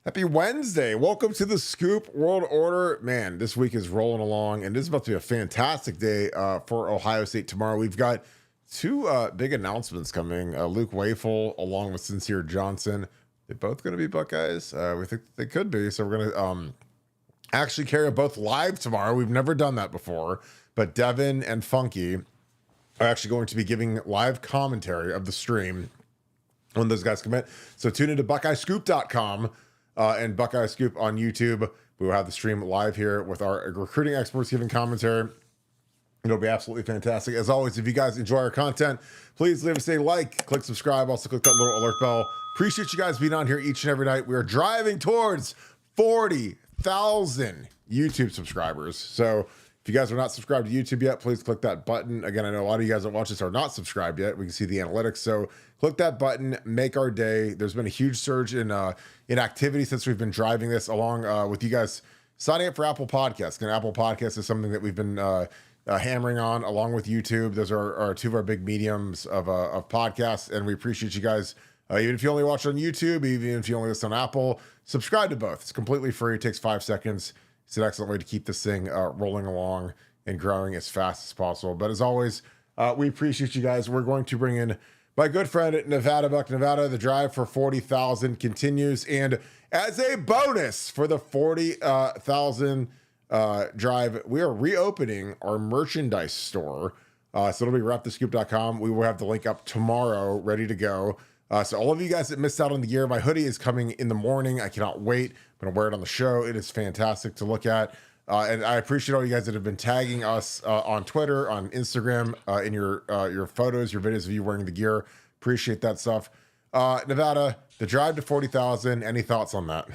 Happy Wednesday. Welcome to the Scoop World Order. Man, this week is rolling along, and this is about to be a fantastic day for Ohio State tomorrow. We've got two big announcements coming. Luke Welful along with Sincere Johnson. They're both going to be Buckeyes. We think they could be, so we're going to actually carry both live tomorrow. We've never done that before, but Devin and Funky are actually going to be giving live commentary of the stream when those guys come in. So tune into BuckeyeScoop.com. And Buckeye Scoop on YouTube. We will have the stream live here with our recruiting experts giving commentary. It'll be absolutely fantastic. As always, if you guys enjoy our content, please leave us a like, click subscribe, also click that little alert bell. Appreciate you guys being on here each and every night. We are driving towards 40,000 YouTube subscribers. So if you guys are not subscribed to YouTube yet, please click that button. Again, I know a lot of you guys that watch this are not subscribed yet. We can see the analytics. So click that button, make our day. There's been a huge surge in activity since we've been driving this along with you guys signing up for Apple Podcasts. And Apple Podcasts is something that we've been hammering on along with YouTube. Those are two of our big mediums of podcasts. And we appreciate you guys. Even if you only watch on YouTube, even if you only listen on Apple, subscribe to both. It's completely free. It takes 5 seconds. It's an excellent way to keep this thing rolling along and growing as fast as possible. But as always, we appreciate you guys. We're going to bring in my good friend at Nevadabuck, Nevada. The drive for 40,000 continues. And as a bonus for the 40,000 drive, we are reopening our merchandise store. So it'll be rapthescoop.com. We will have the link up tomorrow, ready to go. So all of you guys that missed out on the gear, my hoodie is coming in the morning. I cannot wait. I'm going to wear it on the show. It is fantastic to look at. And I appreciate all you guys that have been tagging us on Twitter, on Instagram, in your photos, your videos of you wearing the gear. Appreciate that stuff. Nevada, the drive to 40,000. Any thoughts on that?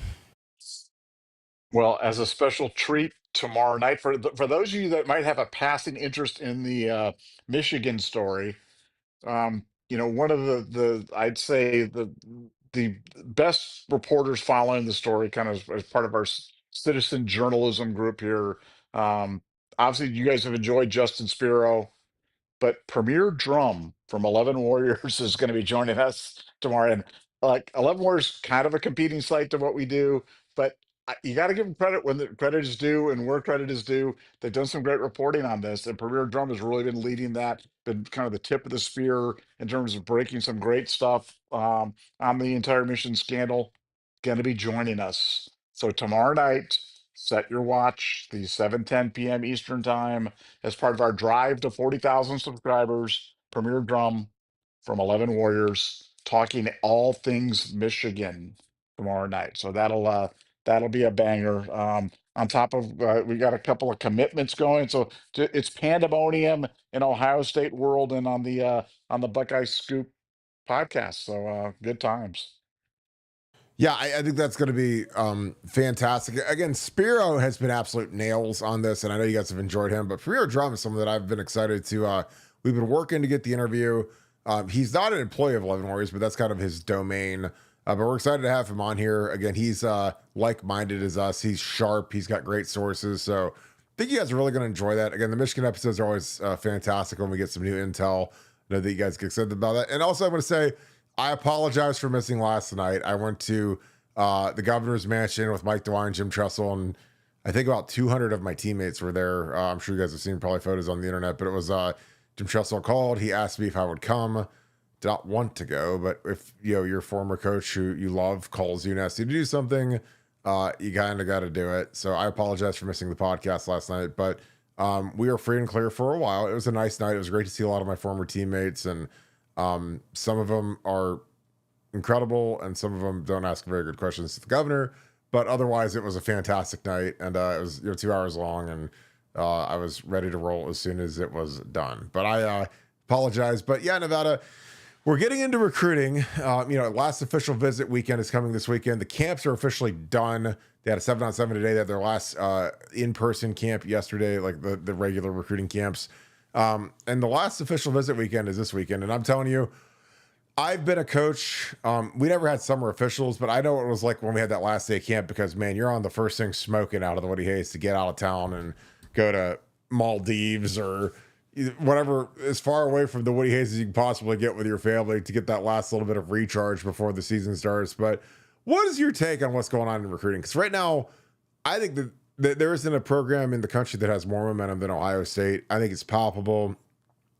Well, as a special treat tomorrow night, for those of you that might have a passing interest in the Michigan story, one of the I'd say the best reporters following the story, kind of as part of our citizen journalism group here. Obviously, you guys have enjoyed Justin Spiro, but Premier Drum from 11 Warriors is going to be joining us tomorrow. And like 11 Warriors, kind of a competing site to what we do, but you got to give them credit when the credit is due and where credit is due. They've done some great reporting on this, and Premier Drum has really been leading that, been kind of the tip of the spear in terms of breaking some great stuff on the entire Mission scandal. Going to be joining us. So tomorrow night, set your watch, the 7:10 p.m. Eastern time, as part of our drive to 40,000 subscribers. Premier Drum from 11 Warriors talking all things Michigan tomorrow night. So that'll be a banger. On top of we got a couple of commitments going, so it's pandemonium in Ohio State world and on the Buckeye Scoop podcast. So good times. Yeah, I think that's going to be fantastic. Again, Spiro has been absolute nails on this, and I know you guys have enjoyed him, but Premier Drum is someone that I've been excited to. We've been working to get the interview. He's not an employee of 11 Warriors, but that's kind of his domain. But we're excited to have him on here. Again, he's like-minded as us. He's sharp. He's got great sources. So I think you guys are really going to enjoy that. Again, the Michigan episodes are always fantastic when we get some new intel. I know that you guys get excited about that. And also, I'm going to say, I apologize for missing last night. I went to the governor's mansion with Mike DeWine, Jim Tressel, and I think about 200 of my teammates were there. I'm sure you guys have seen probably photos on the internet, but it was Jim Tressel called. He asked me if I would come. Did not want to go, but if your former coach who you love calls you and asks you to do something, you kind of got to do it. So I apologize for missing the podcast last night, but we were free and clear for a while. It was a nice night. It was great to see a lot of my former teammates, and some of them are incredible and some of them don't ask very good questions to the governor, but otherwise it was a fantastic night, and it was 2 hours long, and I was ready to roll as soon as it was done. But I apologize. But yeah, Nevada, we're getting into recruiting. Last official visit weekend is coming this weekend. The camps are officially done. They had a 7-on-7 today. They had their last in-person camp yesterday, like the regular recruiting camps. And the last official visit weekend is this weekend. And I'm telling you, I've been a coach. We never had summer officials, but I know what it was like when we had that last day of camp, because, man, you're on the first thing smoking out of the Woody Hayes to get out of town and go to Maldives or whatever, as far away from the Woody Hayes as you can possibly get with your family, to get that last little bit of recharge before the season starts. But What is your take on what's going on in recruiting? Because right now, I think that there isn't a program in the country that has more momentum than Ohio State. I think it's palpable.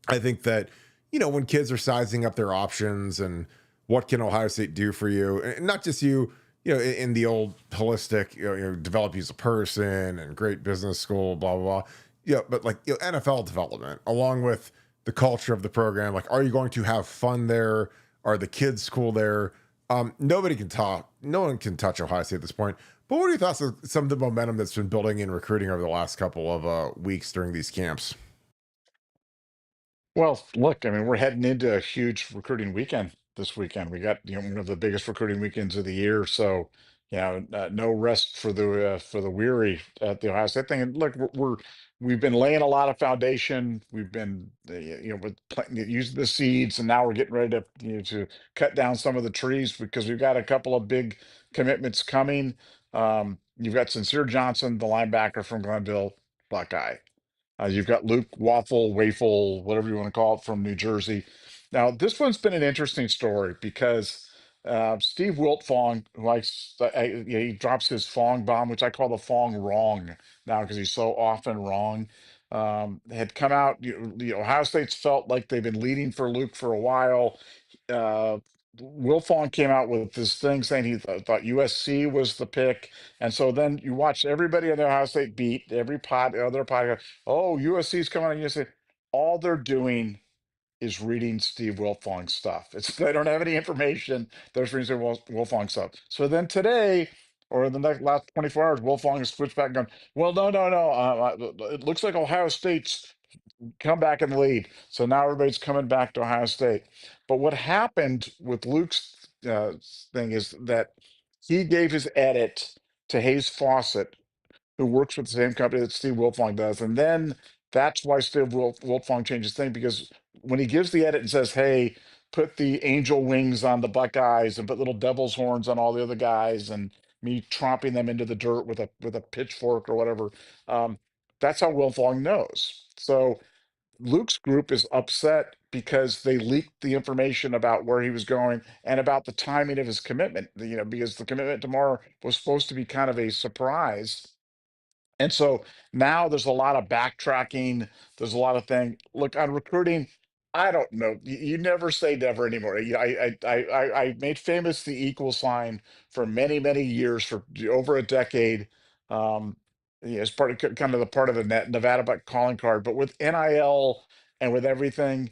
I think that, when kids are sizing up their options and what can Ohio State do for you, and not just you, in the old holistic, develop you as a person and great business school, blah, blah, blah. But like NFL development, along with the culture of the program. Like, are you going to have fun there? Are the kids cool there? Nobody can talk. No one can touch Ohio State at this point. But what are your thoughts on some of the momentum that's been building in recruiting over the last couple of weeks during these camps? Well, look, I mean, we're heading into a huge recruiting weekend this weekend. We got, one of the biggest recruiting weekends of the year. So, no rest for the weary at the Ohio State thing. And look, we've been laying a lot of foundation. We've been, with using the seeds, and now we're getting ready to, to cut down some of the trees because we've got a couple of big commitments coming. You've got Sincere Johnson, the linebacker from Glennville, Buckeye. You've got Luke Waffle, whatever you want to call it, from New Jersey. Now, this one's been an interesting story because Steve Wiltfong, who he drops his Fong bomb, which I call the Fong wrong now because he's so often wrong. Had come out. The Ohio State's felt like they've been leading for Luke for a while. Uh, Wilfong came out with this thing saying he thought USC was the pick, and so then you watch everybody in the Ohio State beat other podcast. Oh, USC's coming on USC. All they're doing is reading Steve Wilfong's stuff. They don't have any information. They're just reading Steve Wilfong stuff. So then today, or in the last 24 hours, Wilfong has switched back and gone, well, no. It looks like Ohio State's come back in the lead. So now everybody's coming back to Ohio State. But what happened with Luke's thing is that he gave his edit to Hayes Fawcett, who works with the same company that Steve Wilfong does. And then that's why Steve Wilfong changed his thing, because when he gives the edit and says, hey, put the angel wings on the Buckeyes and put little devil's horns on all the other guys and me tromping them into the dirt with a pitchfork or whatever, that's how Wilfong knows. So Luke's group is upset because they leaked the information about where he was going and about the timing of his commitment, because the commitment tomorrow was supposed to be kind of a surprise. And so now there's a lot of backtracking. There's a lot of thing. Look, on recruiting, I don't know. You never say never anymore. I made famous the equal sign for many, many years, for over a decade. Um, as kind of the part of the Nevadabuck calling card. But with NIL and with everything,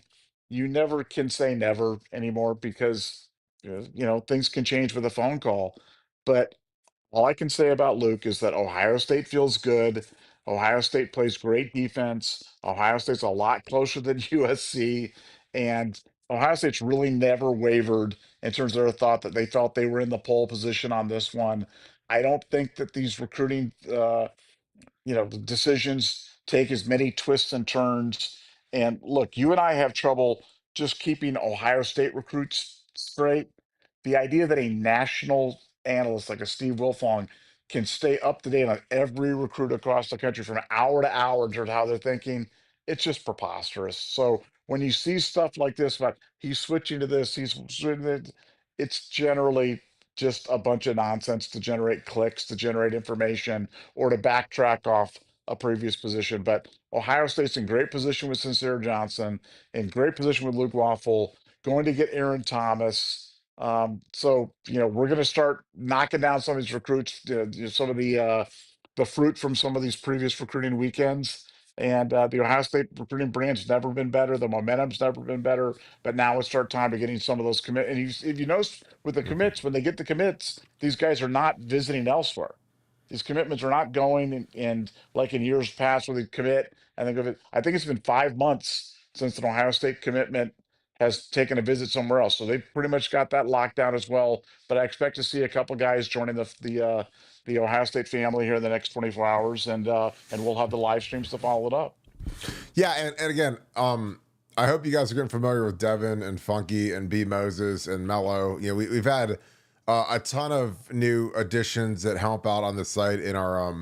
you never can say never anymore because things can change with a phone call. But all I can say about Luke is that Ohio State feels good. Ohio State plays great defense. Ohio State's a lot closer than USC. And Ohio State's really never wavered in terms of their thought that they felt they were in the pole position on this one. I don't think that these recruiting the decisions take as many twists and turns. And look, you and I have trouble just keeping Ohio State recruits straight. The idea that a national analyst like a Steve Wilfong can stay up to date on every recruit across the country from hour to hour in terms of how they're thinking, it's just preposterous. So when you see stuff like this about he's switching to this, he's switching to that, it's generally just a bunch of nonsense to generate clicks, to generate information, or to backtrack off a previous position. But Ohio State's in great position with Sincere Johnson, in great position with Luke Waffle, going to get Aaron Thomas. So we're going to start knocking down some of these recruits, some of the fruit from some of these previous recruiting weekends. And the Ohio State recruiting brand's never been better. The momentum's never been better. But now it's start time to getting some of those commit. And if you notice with the Mhm. commits, when they get the commits, these guys are not visiting elsewhere. These commitments are not going and like in years past where they commit and then go. I think it's been 5 months since an Ohio State commitment has taken a visit somewhere else. So they've pretty much got that locked down as well. But I expect to see a couple guys joining the Ohio State family here in the next 24 hours, and we'll have the live streams to follow it up. Yeah, and again, I hope you guys are getting familiar with Devin and Funky and B Moses and Mello. We've had a ton of new additions that help out on the site in our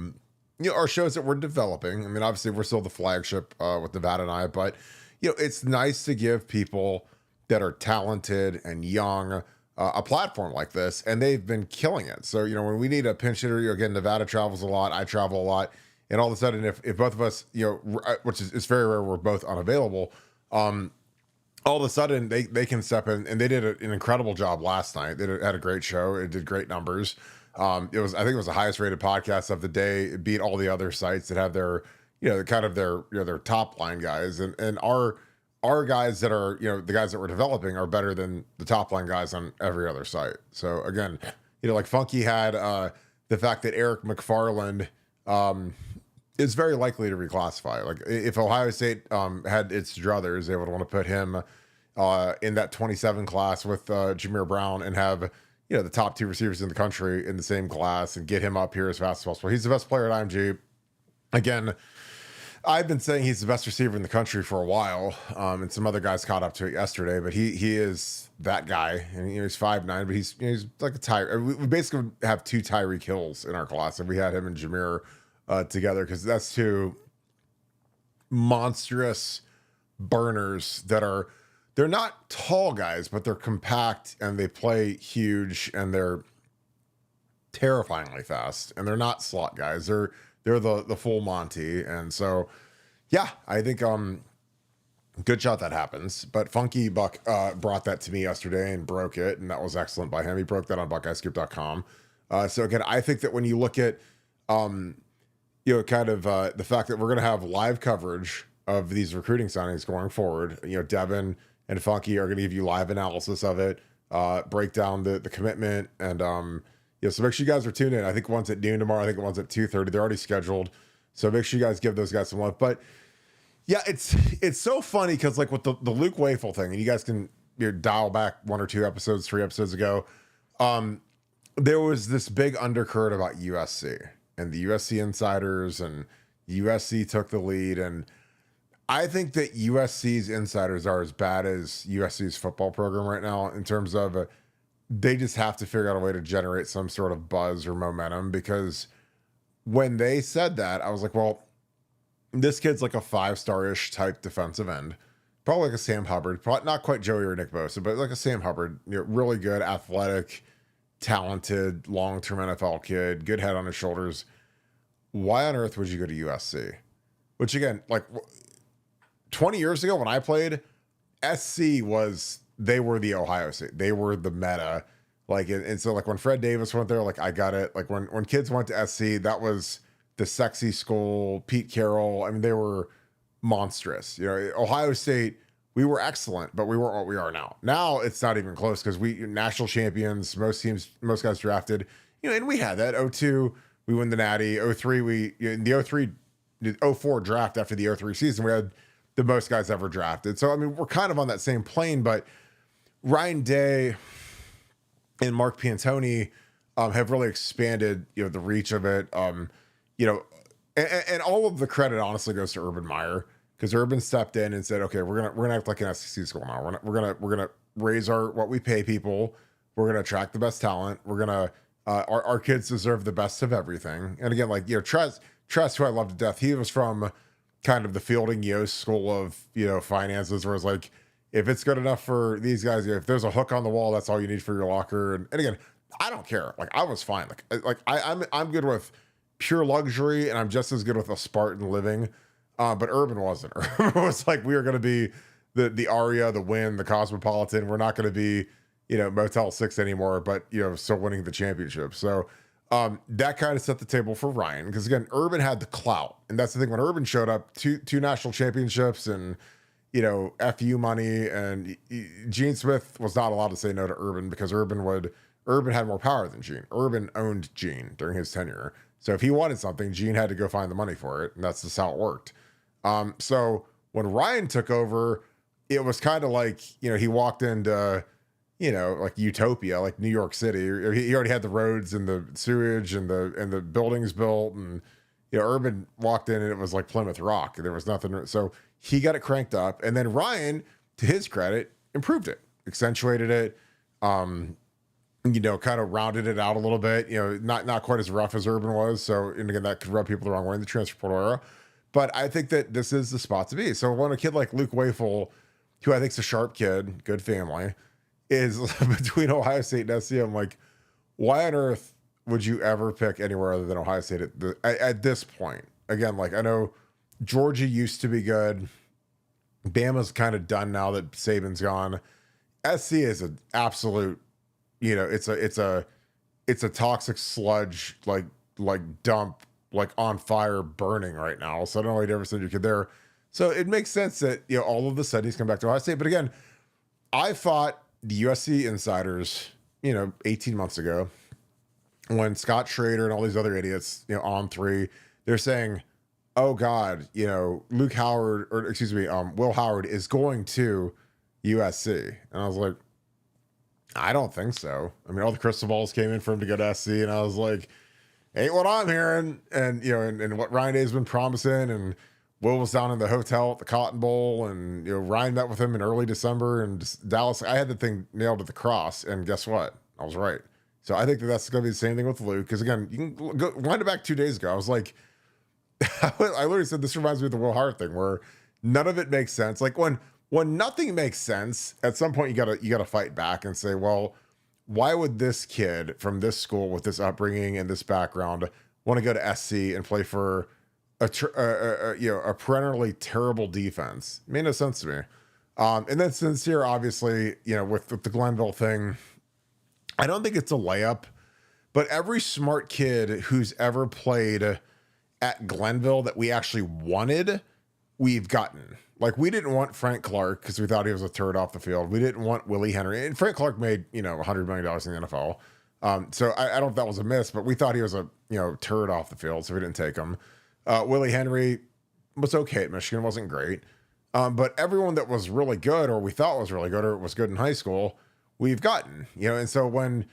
our shows that we're developing. I mean, obviously we're still the flagship with Nevada and I, but it's nice to give people that are talented and young a platform like this, and they've been killing it. So, when we need a pinch hitter, again, Nevada travels a lot, I travel a lot, and all of a sudden, if both of us, which is it's very rare, we're both unavailable, all of a sudden they can step in, and they did an incredible job last night. They had a great show. It did great numbers. I think it was the highest rated podcast of the day. It beat all the other sites that have their, kind of their top line guys, and our guys that are, the guys that we're developing are better than the top line guys on every other site. So again, like Funky had the fact that Eric McFarland is very likely to reclassify. Like if Ohio State had its druthers, they would want to put him in that 27 class with Jameer Brown and have, the top 2 receivers in the country in the same class and get him up here as fast as possible. He's the best player at IMG. Again, I've been saying he's the best receiver in the country for a while, and some other guys caught up to it yesterday. But he is that guy, and he's 5'9", but he's like a Tyreek. We basically have 2 Tyreek Hills in our class, and we had him and Jameer together because that's 2 monstrous burners they're not tall guys, but they're compact and they play huge and they're terrifyingly fast, and they're not slot guys. They're the full Monty. And so, yeah, I think good shot that happens. But Funky Buck brought that to me yesterday and broke it, and that was excellent by him. He broke that on BuckeyeScoop.com. So again, I think that when you look at kind of the fact that we're going to have live coverage of these recruiting signings going forward, Devin and Funky are going to give you live analysis of it, break down the commitment, and so make sure you guys are tuned in. I think one's at noon tomorrow. I think one's at 2:30. They're already scheduled. So make sure you guys give those guys some love. But yeah, it's so funny because like with the Luke Wafel thing, and you guys can dial back 1 or 2 episodes, 3 episodes ago, there was this big undercurrent about USC and the USC insiders, and USC took the lead. And I think that USC's insiders are as bad as USC's football program right now in terms of they just have to figure out a way to generate some sort of buzz or momentum, because when they said that, I was like, well, this kid's like a 5-star-ish type defensive end, probably like a Sam Hubbard, probably not quite Joey or Nick Bosa, but like a Sam Hubbard, really good, athletic, talented, long-term NFL kid, good head on his shoulders. Why on earth would you go to USC? Which again, like 20 years ago when I played, SC they were the Ohio State. They were the meta. Like, and so like when Fred Davis went there, like I got it. Like when kids went to SC, that was the sexy school. Pete Carroll, I mean, they were monstrous. Ohio State, we were excellent, but we weren't what we are now. Now it's not even close because we national champions, most guys drafted, and we had that. 02, we win the Natty. 03, in the 04 draft after the 03 season, we had the most guys ever drafted. So, I mean, we're kind of on that same plane, but Ryan Day and Mark Piantoni have really expanded, the reach of it. And all of the credit honestly goes to Urban Meyer, because Urban stepped in and said, okay, we're gonna act like an SEC school now. We're gonna raise what we pay people. We're gonna attract the best talent. We're gonna our kids deserve the best of everything. And again, like Tress, who I love to death, he was from kind of the Fielding Yost school of finances, where it's like, if it's good enough for these guys, if there's a hook on the wall, that's all you need for your locker. And again, I don't care. Like I was fine. I'm good with pure luxury, and I'm just as good with a Spartan living. But Urban wasn't. Urban was like, we are going to be the Aria, the Wynn, the Cosmopolitan. We're not going to be, Motel 6 anymore, but, still winning the championship. So that kind of set the table for Ryan, because again, Urban had the clout. And that's the thing. When Urban showed up, two national championships and, FU money, and Gene Smith was not allowed to say no to Urban, because Urban had more power than Gene. Urban owned Gene during his tenure. So if he wanted something, Gene had to go find the money for it. And that's just how it worked. So when Ryan took over, it was kind of like, he walked into, like utopia, like New York City. He already had the roads and the sewage and the buildings built. And, Urban walked in and it was like Plymouth Rock. There was nothing. So he got it cranked up. And then Ryan, to his credit, improved it, accentuated it, kind of rounded it out a little bit, not quite as rough as Urban was. So, and again, that could rub people the wrong way in the transfer portal era. But I think that this is the spot to be. So when a kid like Luke Wafel, who I think is a sharp kid, good family, is between Ohio State and SC. I'm like, why on earth would you ever pick anywhere other than Ohio State at this point? Again, like I know Georgia used to be good. Bama's kind of done now that Saban's gone. SC is an absolute, it's a toxic sludge like dump like on fire burning right now. So I don't know what you ever send your kid there. So it makes sense that all of a sudden he's come back to Ohio State. But again, I fought the USC insiders, 18 months ago when Scott Schrader and all these other idiots, on three, they're saying, oh God, Luke Howard, or excuse me, Will Howard is going to USC. And I was like, I don't think so. I mean, all the crystal balls came in for him to go to SC, and I was like, ain't what I'm hearing. And, and what Ryan Day's been promising. And Will was down in the hotel at the Cotton Bowl, and, Ryan met with him in early December, and Dallas, I had the thing nailed at the cross. And guess what? I was right. So I think that's going to be the same thing with Luke. Because again, you can go wind it back 2 days ago. I was like, I literally said, this reminds me of the Will Hart thing where none of it makes sense. Like when nothing makes sense, at some point you gotta fight back and say, well, why would this kid from this school with this upbringing and this background want to go to SC and play for a perennially terrible defense? It made no sense to me. And then Sincere, obviously, with the Glennville thing, I don't think it's a layup, but every smart kid who's ever played at Glennville that we actually wanted, we've gotten. Like, we didn't want Frank Clark because we thought he was a turd off the field. We didn't want Willie Henry. And Frank Clark made, $100 million in the NFL. So I don't know if that was a miss, but we thought he was a, turd off the field, so we didn't take him. Willie Henry was okay at Michigan, wasn't great. But everyone that was really good, or we thought was really good, or was good in high school, we've gotten. And so when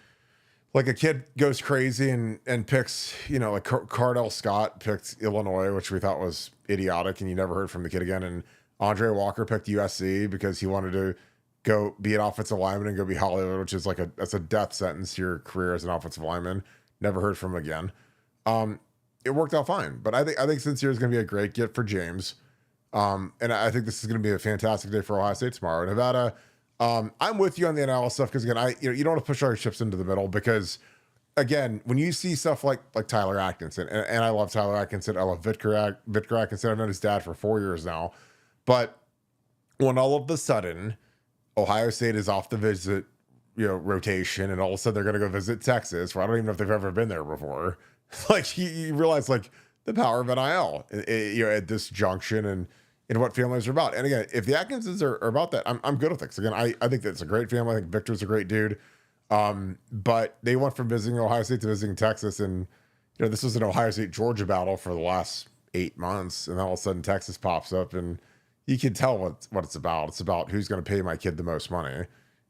like a kid goes crazy and picks, like Cardell Scott picked Illinois, which we thought was idiotic, and you never heard from the kid again. And Andre Walker picked USC because he wanted to go be an offensive lineman and go be Hollywood, which is that's a death sentence to your career as an offensive lineman. Never heard from him again. It worked out fine, but I think Sincere is going to be a great get for James. And I think this is going to be a fantastic day for Ohio State tomorrow. Nevada, I'm with you on the NIL stuff because again, you don't want to push all your chips into the middle because again, when you see stuff like Tyler Atkinson, and I love Tyler Atkinson, I love Victor Atkinson. I've known his dad for 4 years now, but when all of a sudden Ohio State is off the visit, rotation, and all of a sudden they're going to go visit Texas, where I don't even know if they've ever been there before. Like you realize like the power of NIL, at this junction and what families are about. And again, if the Atkinsons are about that, I'm good with it. 'Cause again, I think that's a great family. I think Victor's a great dude. But they went from visiting Ohio State to visiting Texas, and this was an Ohio State Georgia battle for the last 8 months, and then all of a sudden Texas pops up, and you can tell what it's about. It's about who's going to pay my kid the most money.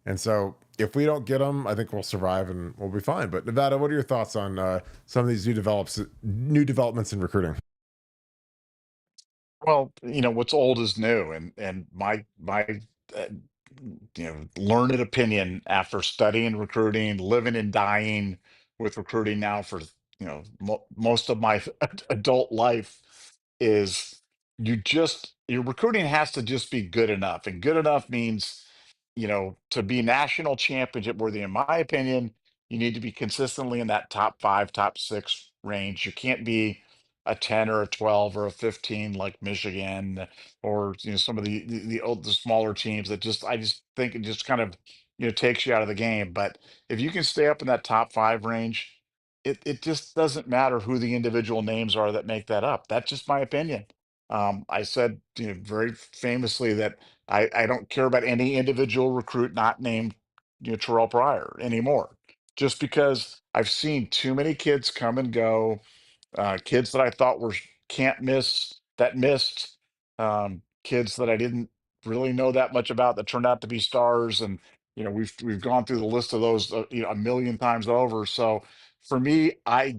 And so if we don't get them, I think we'll survive and we'll be fine. But Nevada, what are your thoughts on some of these new developments in recruiting? Well, what's old is new, and my uh, learned opinion after studying recruiting, living and dying with recruiting now for most of my adult life is your recruiting has to just be good enough, and good enough means to be national championship worthy. In my opinion, you need to be consistently in that top five, top six range. You can't be a 10 or a 12 or a 15 like Michigan or some of the smaller teams that I just think it just kind of takes you out of the game. But if you can stay up in that top five range, it just doesn't matter who the individual names are that make that up. That's just my opinion. I said very famously that I don't care about any individual recruit not named Terrell Pryor anymore, just because I've seen too many kids come and go, kids that I thought were can't miss that missed, kids that I didn't really know that much about that turned out to be stars, and we've gone through the list of those a million times over. So for me, I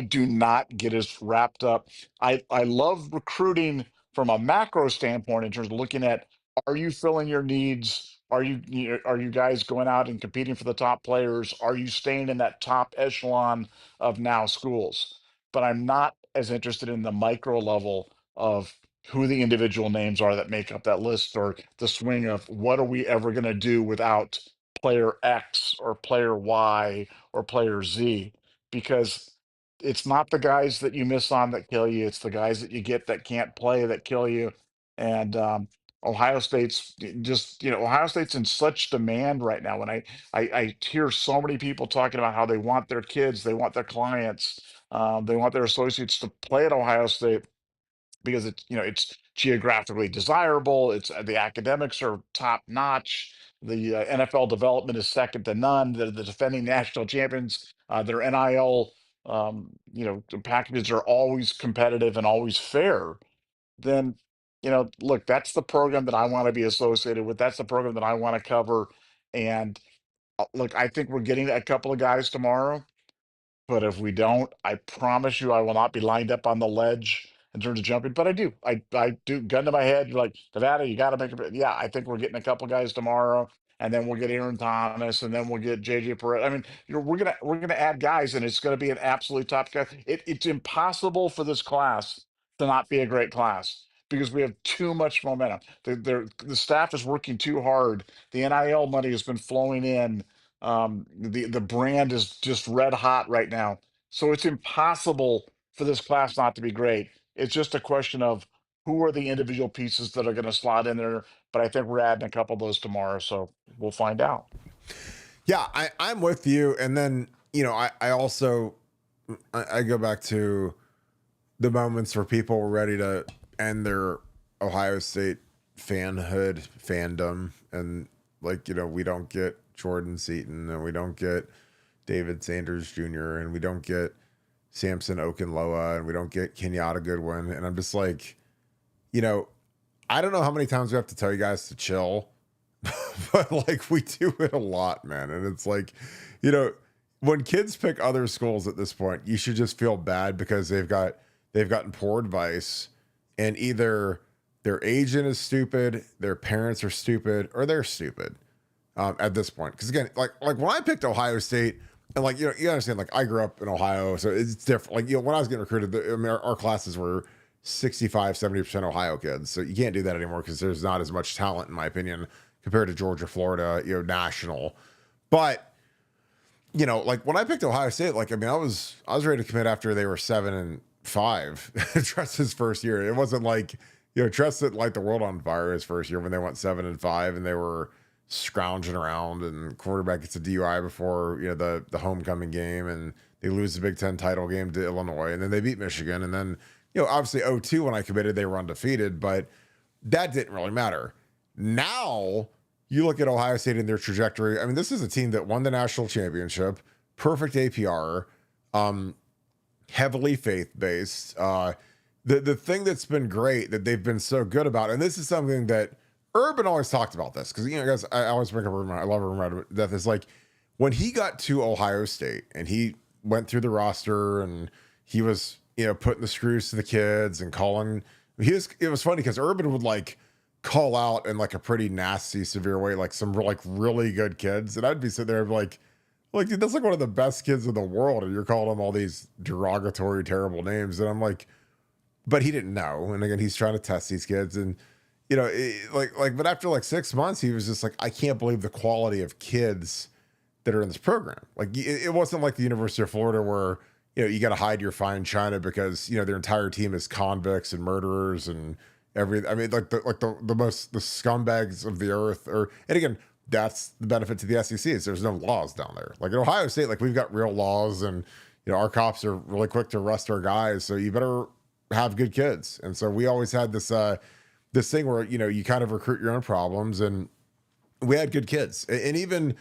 do not get as wrapped up. I love recruiting from a macro standpoint in terms of looking at, are you filling your needs? Are you guys going out and competing for the top players? Are you staying in that top echelon of now schools? But I'm not as interested in the micro level of who the individual names are that make up that list, or the swing of what are we ever going to do without player X or player Y or player Z, because it's not the guys that you miss on that kill you. It's the guys that you get that can't play that kill you. And Ohio State's just, Ohio State's in such demand right now. When I hear so many people talking about how they want their kids, they want their clients, they want their associates to play at Ohio State because it's geographically desirable. It's the academics are top notch. The NFL development is second to none. They're the defending national champions. Their NIL the packages are always competitive and always fair. Then look, that's the program that I want to be associated with. That's the program that I want to cover. And look, I think we're getting a couple of guys tomorrow. But if we don't, I promise you, I will not be lined up on the ledge in terms of jumping. But I do, I do. Gun to my head, you're like, Nevada, you got to make it. Yeah, I think we're getting a couple guys tomorrow, and then we'll get Aaron Thomas, and then we'll get JJ Perez. I mean, we're gonna add guys, and it's gonna be an absolute top guy. It's impossible for this class to not be a great class because we have too much momentum. The staff is working too hard. The NIL money has been flowing in. The brand is just red hot right now, so it's impossible for this class not to be great. It's just a question of who are the individual pieces that are going to slot in there. But I think we're adding a couple of those tomorrow, so we'll find out. Yeah, I'm with you. And then, I also, I go back to the moments where people were ready to end their Ohio State fandom. And we don't get Jordan Seaton, and we don't get David Sanders Jr., and we don't get Samson Okunloa, and we don't get Kenyatta Goodwin. And I'm just like, I don't know how many times we have to tell you guys to chill, but we do it a lot, man. And it's like, when kids pick other schools at this point, you should just feel bad because they've gotten poor advice, and either their agent is stupid, their parents are stupid, or they're stupid at this point. Because again, like when I picked Ohio State, and you understand, I grew up in Ohio, so it's different. When I was getting recruited, our classes were 65-70% Ohio kids, so you can't do that anymore because there's not as much talent, in my opinion, compared to Georgia, Florida, national. But when I picked Ohio State, I was ready to commit after they were 7-5. Trust's first year, it wasn't Trust didn't light the world on fire his first year when they went 7-5 and they were scrounging around, and quarterback gets a DUI before the homecoming game, and they lose the Big Ten title game to Illinois, and then they beat Michigan, and then obviously 0-2 when I committed, they were undefeated, but that didn't really matter. Now you look at Ohio State and their trajectory. I mean, this is a team that won the national championship, perfect APR, heavily faith-based. The thing that's been great that they've been so good about, and this is something that Urban always talked about this, because guys, I always bring up Urban. I love Urban to death. Is when he got to Ohio State and he went through the roster and he was putting the screws to the kids and calling. It was funny because Urban would call out in a pretty nasty, severe way, some really good kids, and I'd be sitting there and dude, that's one of the best kids in the world, and you're calling them all these derogatory, terrible names, and I'm like, but he didn't know, and again, he's trying to test these kids, and but after 6 months, he was just I can't believe the quality of kids that are in this program. It wasn't like the University of Florida where you got to hide your fine china because their entire team is convicts and murderers and everything. I mean, the scumbags of the earth. And again, that's the benefit to the SEC is there's no laws down there. At Ohio State, we've got real laws, and our cops are really quick to arrest our guys. So you better have good kids. And so we always had this thing where you kind of recruit your own problems, and we had good kids. And even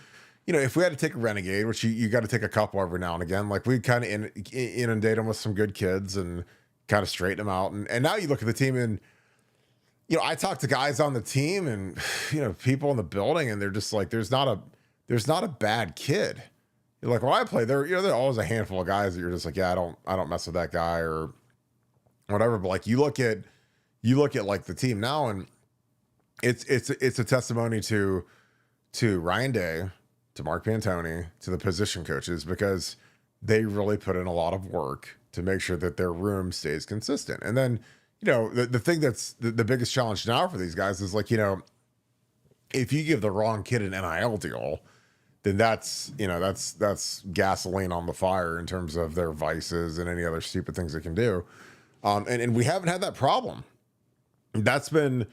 if we had to take a renegade, which you got to take a couple every now and again, we kind of inundate them with some good kids and kind of straighten them out. And now you look at the team, and I talk to guys on the team and people in the building, and they're just there's not a bad kid. When I play, there are always a handful of guys that you're just yeah, I don't mess with that guy or whatever. But you look at the team now, and it's a testimony to Ryan Day, to Mark Pantoni, to the position coaches, because they really put in a lot of work to make sure that their room stays consistent. And then, the thing that's the biggest challenge now for these guys is if you give the wrong kid an NIL deal, then that's gasoline on the fire in terms of their vices and any other stupid things they can do. And we haven't had that problem. That's been,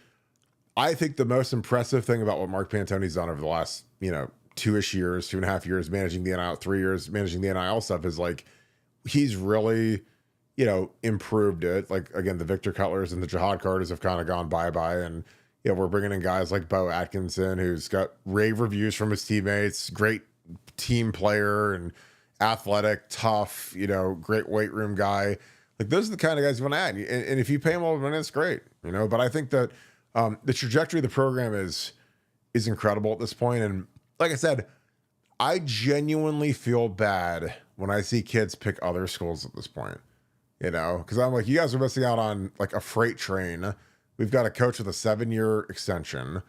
I think, the most impressive thing about what Mark Pantoni's done over the last, 2-ish years, 2.5 years, managing the NIL, 3 years managing the NIL stuff is like, he's really, improved it. Like, again, the Victor Cutlers and the Jihad Carters have kind of gone bye-bye. And, we're bringing in guys like Bo Atkinson, who's got rave reviews from his teammates, great team player and athletic, tough, great weight room guy. Like, those are the kind of guys you want to add. And if you pay them all the money, it's great, But I think that the trajectory of the program is incredible at this point. And like I said, I genuinely feel bad when I see kids pick other schools at this point, because I'm like, you guys are missing out on like a freight train. We've got a coach with a 7-year extension.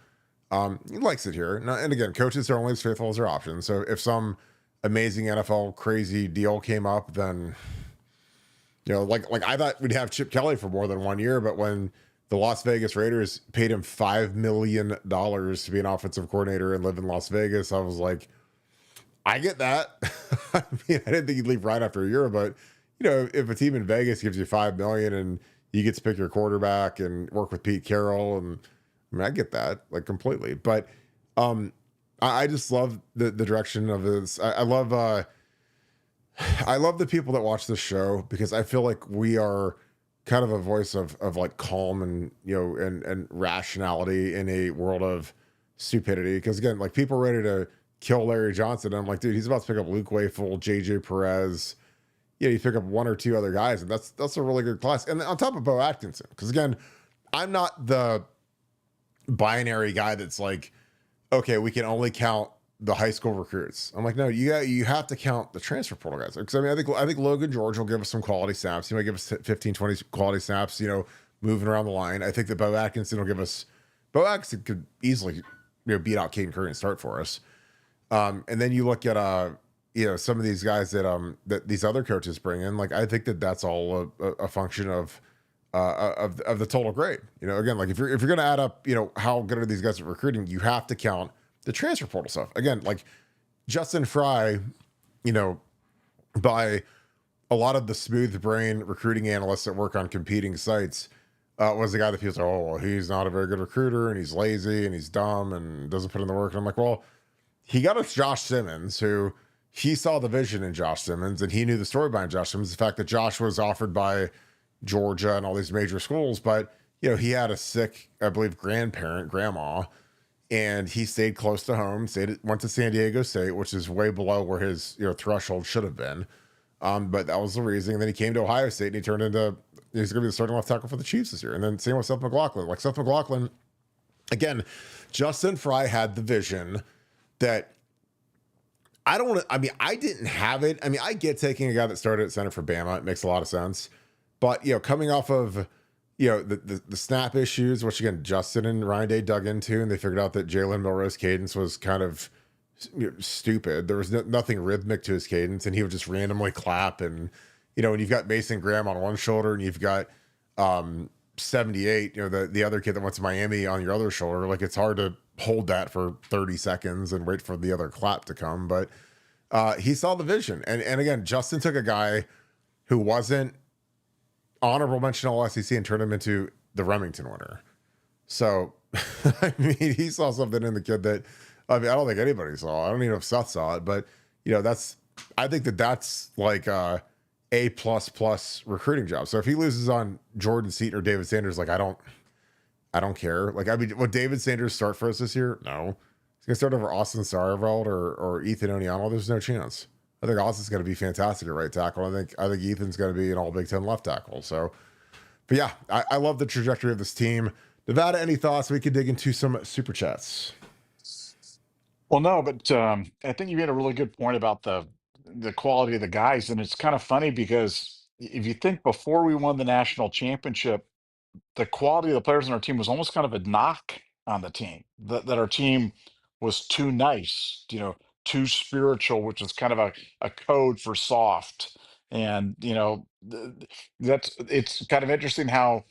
He likes it here. Now, and again, coaches are only as faithful as their options. So if some amazing NFL crazy deal came up, then like I thought we'd have Chip Kelly for more than 1 year, but when the Las Vegas Raiders paid him $5 million to be an offensive coordinator and live in Las Vegas, I was like, I get that. I mean, I didn't think he'd leave right after a year, but if a team in Vegas gives you $5 million and you get to pick your quarterback and work with Pete Carroll, and I mean, I get that like completely. But I just love the direction of this. I love the people that watch this show because I feel like we are kind of a voice of like calm and and rationality in a world of stupidity. Because again, like people are ready to kill Larry Johnson. And I'm like, dude, he's about to pick up Luke Wayful, JJ Perez. You pick up 1 or 2 other guys, and that's a really good class. And on top of Bo Atkinson, because again, I'm not the binary guy that's like, okay, we can only count the high school recruits. I'm like, no, you have to count the transfer portal guys. Because I mean, I think Logan George will give us some quality snaps. He might give us 15, 20 quality snaps, moving around the line. I think that Bo Atkinson will give us. Bo Atkinson could easily, beat out Caden Curry and start for us. And then you look at some of these guys that these other coaches bring in. Like, I think that's all a function of the total grade. Again, like if you're going to add up, how good are these guys at recruiting, you have to count the transfer portal stuff. Again, like Justin Fry, by a lot of the smooth brain recruiting analysts that work on competing sites, was the guy that feels like, oh, well, he's not a very good recruiter and he's lazy and he's dumb and doesn't put in the work. And I'm like, well, he got us Josh Simmons, who he saw the vision in Josh Simmons and he knew the story behind Josh Simmons. The fact that Josh was offered by Georgia and all these major schools, but he had a sick, I believe, grandma, and he stayed close to home. Went to San Diego State, which is way below where his threshold should have been. But that was the reason. And then he came to Ohio State and he turned into, he's going to be the starting left tackle for the Chiefs this year. And then same with Seth McLaughlin. Like Seth McLaughlin, again, Justin Fry had the vision that I don't want to, I mean, I didn't have it. I mean, I get taking a guy that started at center for Bama. It makes a lot of sense. But, coming off of, the snap issues, which again, Justin and Ryan Day dug into, and they figured out that Jalen Milroe's cadence was kind of stupid. There was nothing rhythmic to his cadence, and he would just randomly clap. And, when you've got Mason Graham on one shoulder and you've got 78, the other kid that went to Miami on your other shoulder, like it's hard to hold that for 30 seconds and wait for the other clap to come. But he saw the vision. And again, Justin took a guy who wasn't honorable mention all SEC and turned him into the Remington winner. So, I mean, he saw something in the kid that, I don't think anybody saw. I don't even know if Seth saw it, but I think that's like a plus recruiting job. So if he loses on Jordan Seaton or David Sanders, like I don't care. Like, I mean, would David Sanders start for us this year? No. He's gonna start over Austin Sarveld or Ethan Oniano. There's no chance. I think Austin's going to be fantastic at right tackle. I think Ethan's going to be an all Big Ten left tackle. So, but yeah, I love the trajectory of this team. Nevada, any thoughts? We could dig into some super chats. Well, no, but I think you made a really good point about the quality of the guys, and it's kind of funny because if you think before we won the national championship, the quality of the players on our team was almost kind of a knock on the team. That our team was too nice, too spiritual, which is kind of a code for soft. And it's kind of interesting how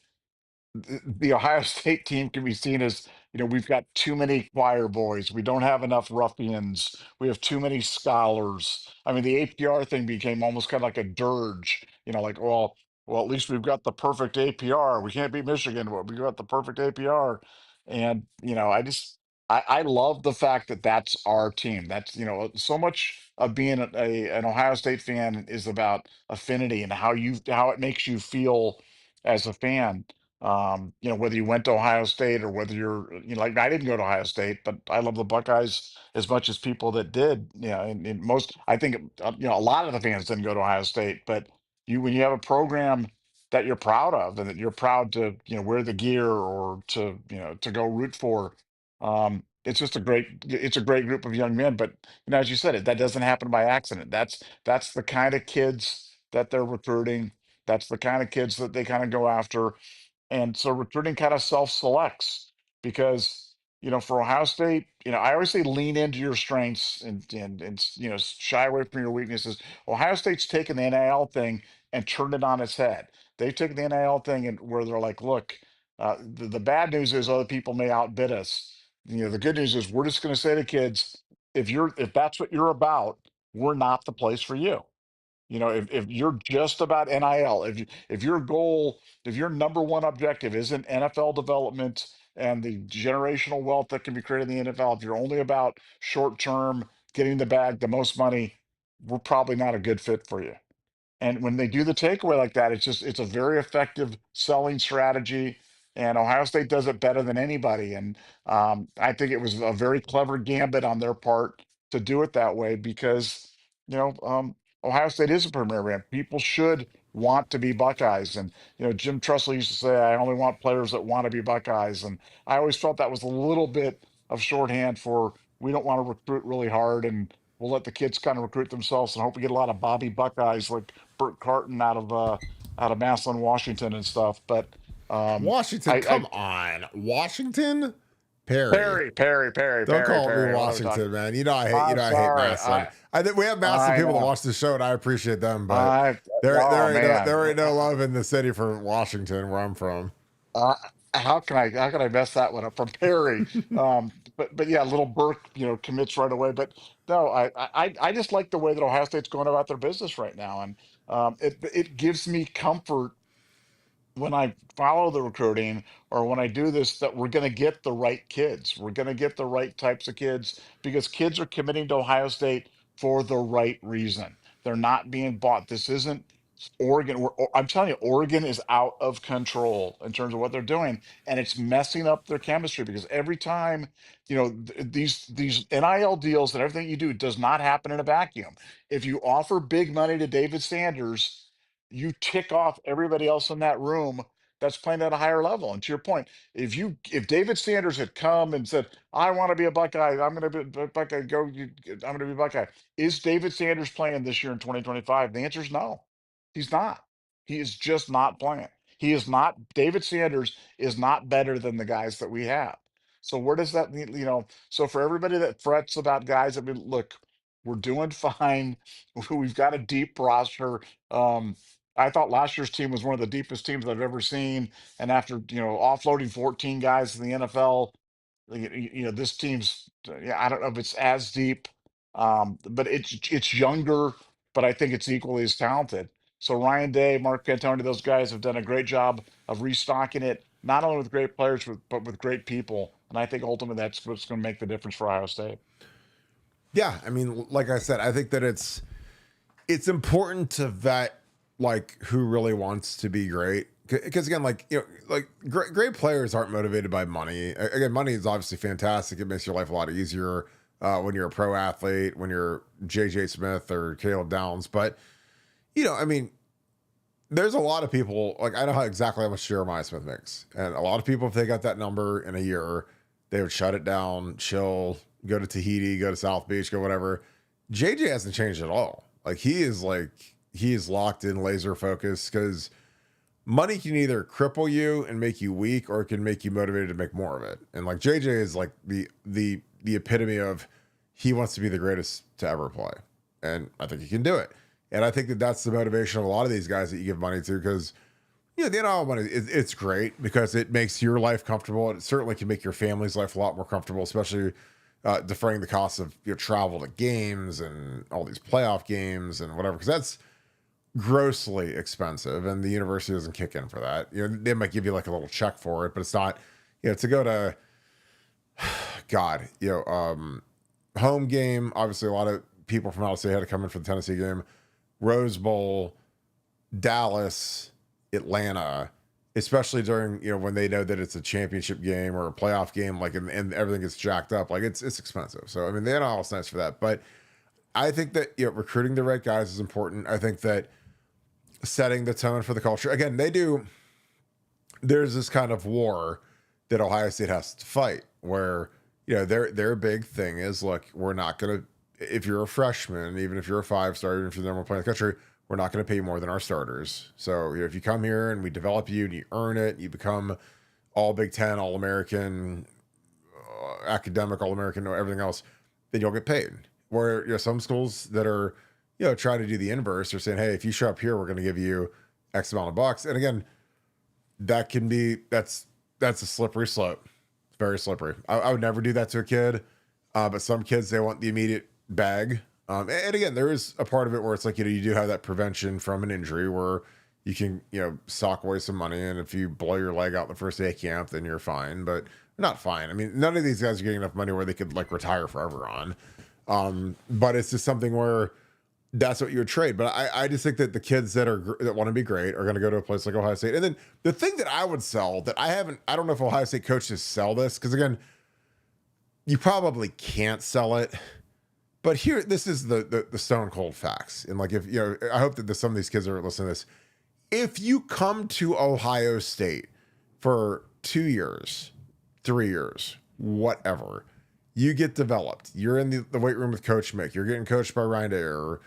the Ohio State team can be seen as, we've got too many choir boys. We don't have enough ruffians. We have too many scholars. I mean, the APR thing became almost kind of like a dirge, like, well, at least we've got the perfect APR. We can't beat Michigan, but we got the perfect APR. And, I love the fact that that's our team. That's, so much of being an Ohio State fan is about affinity and how it makes you feel as a fan. Whether you went to Ohio State or whether you're, like I didn't go to Ohio State, but I love the Buckeyes as much as people that did. And most, I think, a lot of the fans didn't go to Ohio State, but when you have a program that you're proud of and that you're proud to, wear the gear or to, to go root for, it's a great group of young men. But, as you said, that doesn't happen by accident. That's the kind of kids that they're recruiting. That's the kind of kids that they kind of go after, and so recruiting kind of self-selects because, for Ohio State, I always say lean into your strengths and shy away from your weaknesses. Ohio State's taken the NIL thing and turned it on its head. They took the NIL thing and where they're like, look, the bad news is other people may outbid us. The good news is we're just going to say to kids, if that's what you're about, we're not the place for you. If you're just about NIL, if your number one objective isn't NFL development and the generational wealth that can be created in the NFL, if you're only about short term getting the bag, the most money, we're probably not a good fit for you. And when they do the takeaway like that, it's a very effective selling strategy. And Ohio State does it better than anybody. And I think it was a very clever gambit on their part to do it that way because, Ohio State is a premier brand. People should want to be Buckeyes. And, Jim Tressel used to say, I only want players that want to be Buckeyes. And I always felt that was a little bit of shorthand for we don't want to recruit really hard and we'll let the kids kind of recruit themselves and hope we get a lot of Bobby Buckeyes like Burt Carton out of Massillon, Washington and stuff. But Washington, I come on. Washington? Perry. Don't call me Perry. What are we talking? Washington, man. I'm I hate sorry. Maslin. I think we have Maslin I people that know. watch the show, and I appreciate them, but I there oh ain't no, man. there ain't no love in the city for Washington, where I'm from. Uh, how can I mess that one up from Perry? But yeah, little Burke, commits right away. But no, I just like the way that Ohio State's going about their business right now, and it gives me comfort when I follow the recruiting or when I do this that we're going to get the right kids. We're going to get the right types of kids because kids are committing to Ohio State for the right reason. They're not being bought. This isn't Oregon. I'm telling you, Oregon is out of control in terms of what they're doing, and it's messing up their chemistry because every time, these NIL deals and everything you do does not happen in a vacuum. If you offer big money to David Sanders, you tick off everybody else in that room that's playing at a higher level. And to your point, if David Sanders had come and said, "I want to be a Buckeye, I'm going to be a Buckeye, I'm going to be a Buckeye," is David Sanders playing this year in 2025? The answer is no. He's not. He is just not playing. He is not. David Sanders is not better than the guys that we have. So where does that mean? So for everybody that frets about guys, I mean, look, we're doing fine. We've got a deep roster. Um, I thought last year's team was one of the deepest teams I've ever seen. And after, offloading 14 guys in the NFL, this team's, yeah, I don't know if it's as deep, but it's younger, but I think it's equally as talented. So Ryan Day, Mark Cantoni, those guys have done a great job of restocking it, not only with great players, but with great people. And I think ultimately that's what's going to make the difference for Ohio State. Yeah, I mean, like I said, I think that it's important to vet like who really wants to be great because again, like great players aren't motivated by money. Again, money is obviously fantastic. It makes your life a lot easier when you're a pro athlete, when you're JJ Smith or Caleb Downs. But I mean, there's a lot of people like I know exactly how much Jeremiah Smith makes, and a lot of people if they got that number in a year, they would shut it down, chill, go to Tahiti, go to South Beach, go whatever. JJ hasn't changed at all. He is locked in, laser focused because money can either cripple you and make you weak, or it can make you motivated to make more of it. And like JJ is like the epitome of he wants to be the greatest to ever play, and I think he can do it. And I think that that's the motivation of a lot of these guys that you give money to because Yeah, the NIL money, it's great because it makes your life comfortable. And it certainly can make your family's life a lot more comfortable, especially deferring the cost of your travel to games and all these playoff games and whatever, because that's grossly expensive, and the university doesn't kick in for that. They might give you like a little check for it, but it's not. To go to God, home game. Obviously, a lot of people from out of state had to come in for the Tennessee game. Rose Bowl, Dallas, Atlanta, especially during when they know that it's a championship game or a playoff game, like and everything gets jacked up, like it's expensive. So I mean, they're not all nice for that, but I think that recruiting the right guys is important. I think that setting the tone for the culture again, they do. There's this kind of war that Ohio State has to fight, where their big thing is, look, we're not gonna. If you're a freshman, even if you're a 5-star, even if you're the number one player in the country, we're not going to pay you more than our starters. So if you come here and we develop you and you earn it, you become all Big Ten, all American, academic, all American, everything else, then you'll get paid. Where some schools that are trying to do the inverse are saying, hey, if you show up here, we're going to give you X amount of bucks. And again, that's a slippery slope. It's very slippery. I would never do that to a kid, but some kids, they want the immediate bag. And again, there is a part of it where it's like, you do have that prevention from an injury where you can, sock away some money. And if you blow your leg out the first day of camp, then you're fine, but not fine. I mean, none of these guys are getting enough money where they could like retire forever on. But it's just something where that's what you would trade. But I just think that the kids that want to be great are going to go to a place like Ohio State. And then the thing that I would sell that I don't know if Ohio State coaches sell this, because again, you probably can't sell it. But here, this is the stone cold facts. And like, if I hope that some of these kids are listening to this. If you come to Ohio State for 2 years, 3 years, whatever, you get developed. You're in the weight room with Coach Mick. You're getting coached by Ryan Day or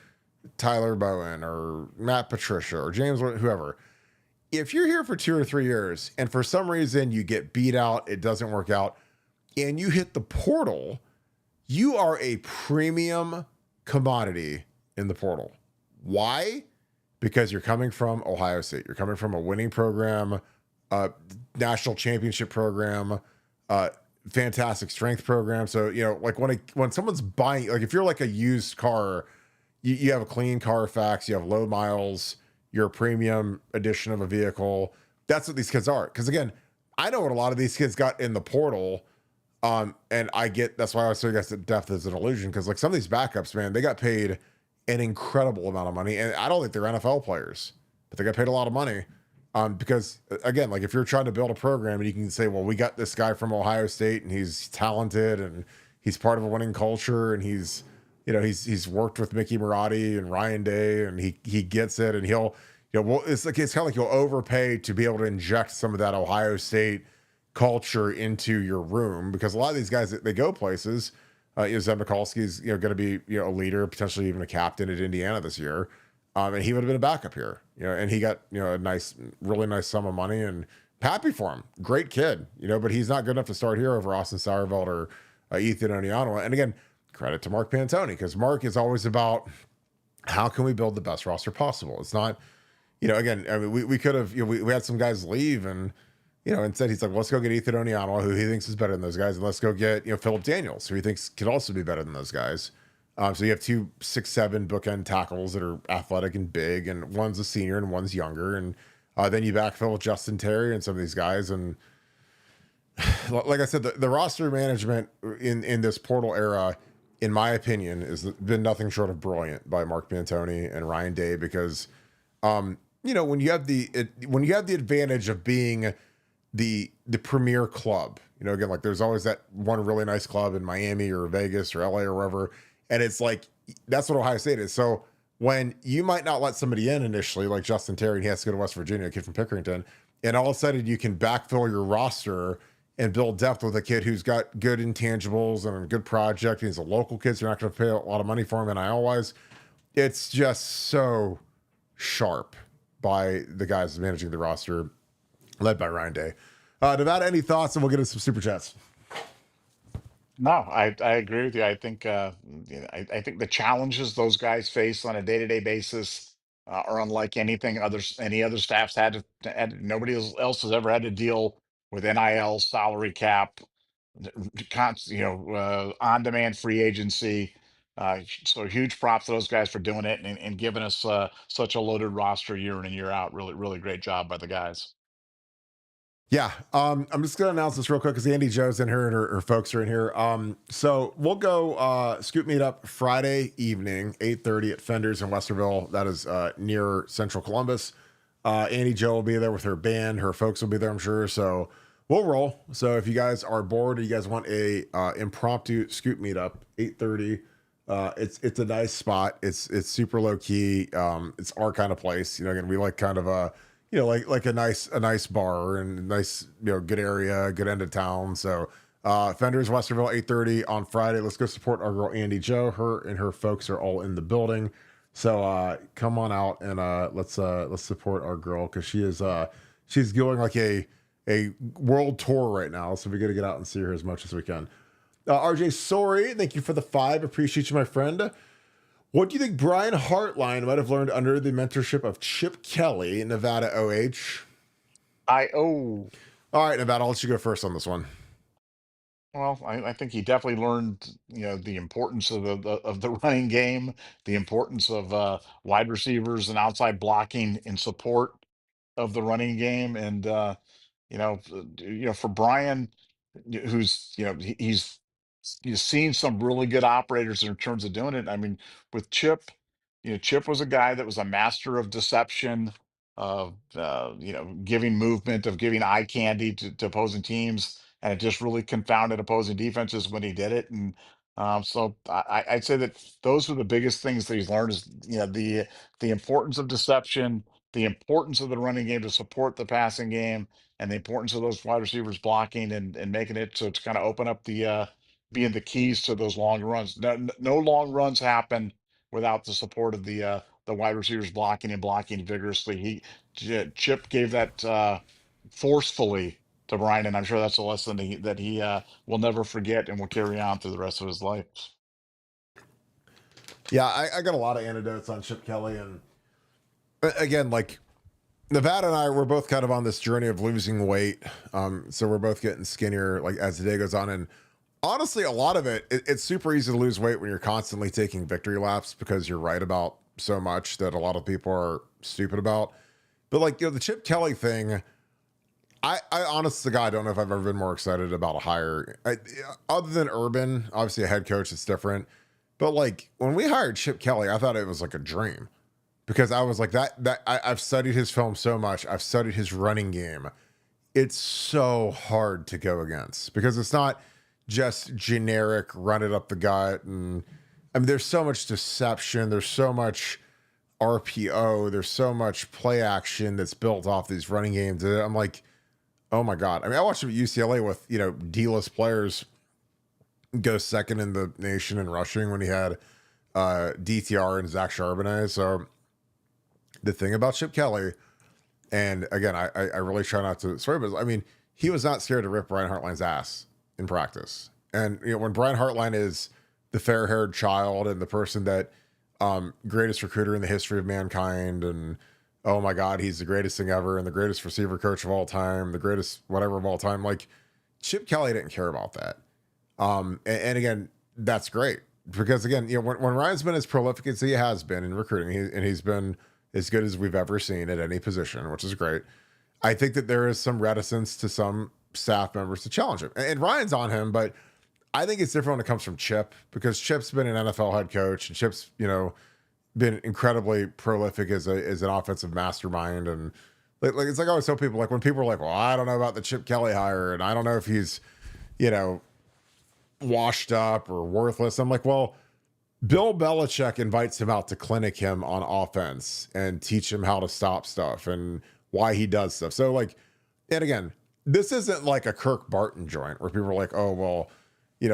Tyler Bowen or Matt Patricia or James, whoever. If you're here for 2 or 3 years and for some reason you get beat out, it doesn't work out, and you hit the portal, you are a premium commodity in the portal. Why? Because you're coming from Ohio State. You're coming from a winning program, national championship program, fantastic strength program. So, like when someone's buying, like if you're like a used car, you have a clean Carfax, you have low miles, you're a premium edition of a vehicle. That's what these kids are. Because again, I know what a lot of these kids got in the portal. And that's why I was saying that depth is an illusion, because like some of these backups, man, they got paid an incredible amount of money, and I don't think they're NFL players, but they got paid a lot of money. Because again, like if you're trying to build a program and you can say, well, we got this guy from Ohio State and he's talented and he's part of a winning culture and he's worked with Mickey Marotti and Ryan Day and he gets it, and he'll, it's kind of like you'll overpay to be able to inject some of that Ohio State culture into your room, because a lot of these guys, they go places. Zeb Mikulski's going to be a leader, potentially even a captain at Indiana this year, and he would have been a backup here. And he got a really nice sum of money, and happy for him. Great kid, but he's not good enough to start here over Austin Sauerveld or Ethan Oniano. And again, credit to Mark Pantoni, because Mark is always about how can we build the best roster possible. It's not, again, I mean, we could have, we had some guys leave, and instead he's like, let's go get Ethan Oniano, who he thinks is better than those guys, and let's go get Philip Daniels, who he thinks could also be better than those guys. So you have 2 6'7" bookend tackles that are athletic and big, and one's a senior and one's younger, and then you backfill with Justin Terry and some of these guys. And like I said, the roster management in this portal era, in my opinion, has been nothing short of brilliant by Mark Pantoni and Ryan Day, because when you have the advantage of being the premier club, again, like there's always that one really nice club in Miami or Vegas or LA or wherever, and it's like that's what Ohio State is. So when you might not let somebody in initially, like Justin Terry, and he has to go to West Virginia, a kid from Pickerington, and all of a sudden you can backfill your roster and build depth with a kid who's got good intangibles and a good project, and he's a local kid, so you're not going to pay a lot of money for him NIL wise. It's just so sharp by the guys managing the roster, led by Ryan Day. Nevada, any thoughts? And we'll get into some super chats. No, I agree with you. I think I think the challenges those guys face on a day-to-day basis, are unlike anything any other staffs had. Nobody else has ever had to deal with NIL, salary cap, on-demand free agency. So huge props to those guys for doing it and giving us such a loaded roster year in and year out. Really, really great job by the guys. Yeah. I'm just gonna announce this real quick because Andy Joe's in here and her folks are in here. So we'll go Scoop Meetup Friday evening, 8:30 at Fenders in Westerville. That is near Central Columbus. Andy Joe will be there with her band. Her folks will be there, I'm sure. So we'll roll. So if you guys are bored or you guys want a impromptu Scoop Meetup, 8:30. It's a nice spot. It's super low key. It's our kind of place. Again, we like kind of like a nice bar and a nice, good area, good end of town. So Fenders Westerville, 8:30 on Friday. Let's go support our girl Andy Joe. Her and her folks are all in the building. So come on out and let's support our girl because she's going like a world tour right now. So we got to get out and see her as much as we can. RJ, sorry, thank you for the 5. Appreciate you, my friend. What do you think Brian Hartline might have learned under the mentorship of Chip Kelly, Nevada OH? All right, Nevada, I'll let you go first on this one. Well, I think he definitely learned, the importance of the running game, the importance of wide receivers and outside blocking in support of the running game, and for Brian, who's he's seen some really good operators in terms of doing it. I mean, with Chip, Chip was a guy that was a master of deception, of giving movement, of giving eye candy to opposing teams, and it just really confounded opposing defenses when he did it. And so I'd say that those are the biggest things that he's learned is the importance of deception, the importance of the running game to support the passing game, and the importance of those wide receivers blocking and making it so to kind of open up being the keys to those long runs. No long runs happen without the support of the wide receivers blocking and blocking vigorously. Chip gave that forcefully to Brian, and I'm sure that's a lesson that he will never forget and will carry on through the rest of his life. Yeah, I got a lot of anecdotes on Chip Kelly, and again, like Nevada and I, we're both kind of on this journey of losing weight. So we're both getting skinnier, like as the day goes on. And honestly, a lot of it's super easy to lose weight when you're constantly taking victory laps because you're right about so much that a lot of people are stupid about. But like, the Chip Kelly thing, I honest to God, I don't know if I've ever been more excited about a hire. Other than Urban, obviously a head coach, it's different. But like when we hired Chip Kelly, I thought it was like a dream. Because I was like I've studied his film so much. I've studied his running game. It's so hard to go against because it's not just generic run it up the gut. And I mean, there's so much deception. There's so much RPO. There's so much play action that's built off these running games. And I'm like, oh my God. I mean, I watched him at UCLA with, D-list players go second in the nation in rushing when he had DTR and Zach Charbonnet. So the thing about Chip Kelly, and again, I really try not to swear, but I mean, he was not scared to rip Brian Hartline's ass in practice. And when Brian Hartline is the fair-haired child and the person that greatest recruiter in the history of mankind, and oh my God, he's the greatest thing ever, and the greatest receiver coach of all time, the greatest whatever of all time, like Chip Kelly didn't care about that. And again, that's great because again, when Ryan's been as prolific as he has been in recruiting, and he's been as good as we've ever seen at any position, which is great. I think that there is some reticence to some staff members to challenge him. And Ryan's on him, but I think it's different when it comes from Chip because Chip's been an NFL head coach and Chip's, been incredibly prolific as an offensive mastermind. And like it's like I always tell people, like when people are like, well, I don't know about the Chip Kelly hire and I don't know if he's, washed up or worthless. I'm like, well, Bill Belichick invites him out to clinic him on offense and teach him how to stop stuff and why he does stuff. So like, and again, this isn't like a Kirk Barton joint where people are like, oh, well,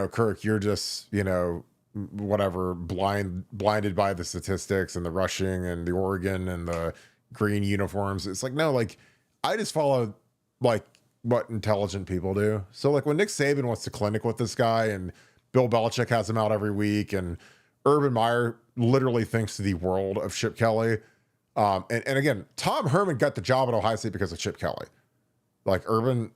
Kirk, you're just, whatever, blinded by the statistics and the rushing and the Oregon and the green uniforms. It's like, no, like I just follow like what intelligent people do. So like when Nick Saban wants to clinic with this guy and Bill Belichick has him out every week and Urban Meyer literally thinks the world of Chip Kelly, And again, Tom Herman got the job at Ohio State because of Chip Kelly. Like Urban,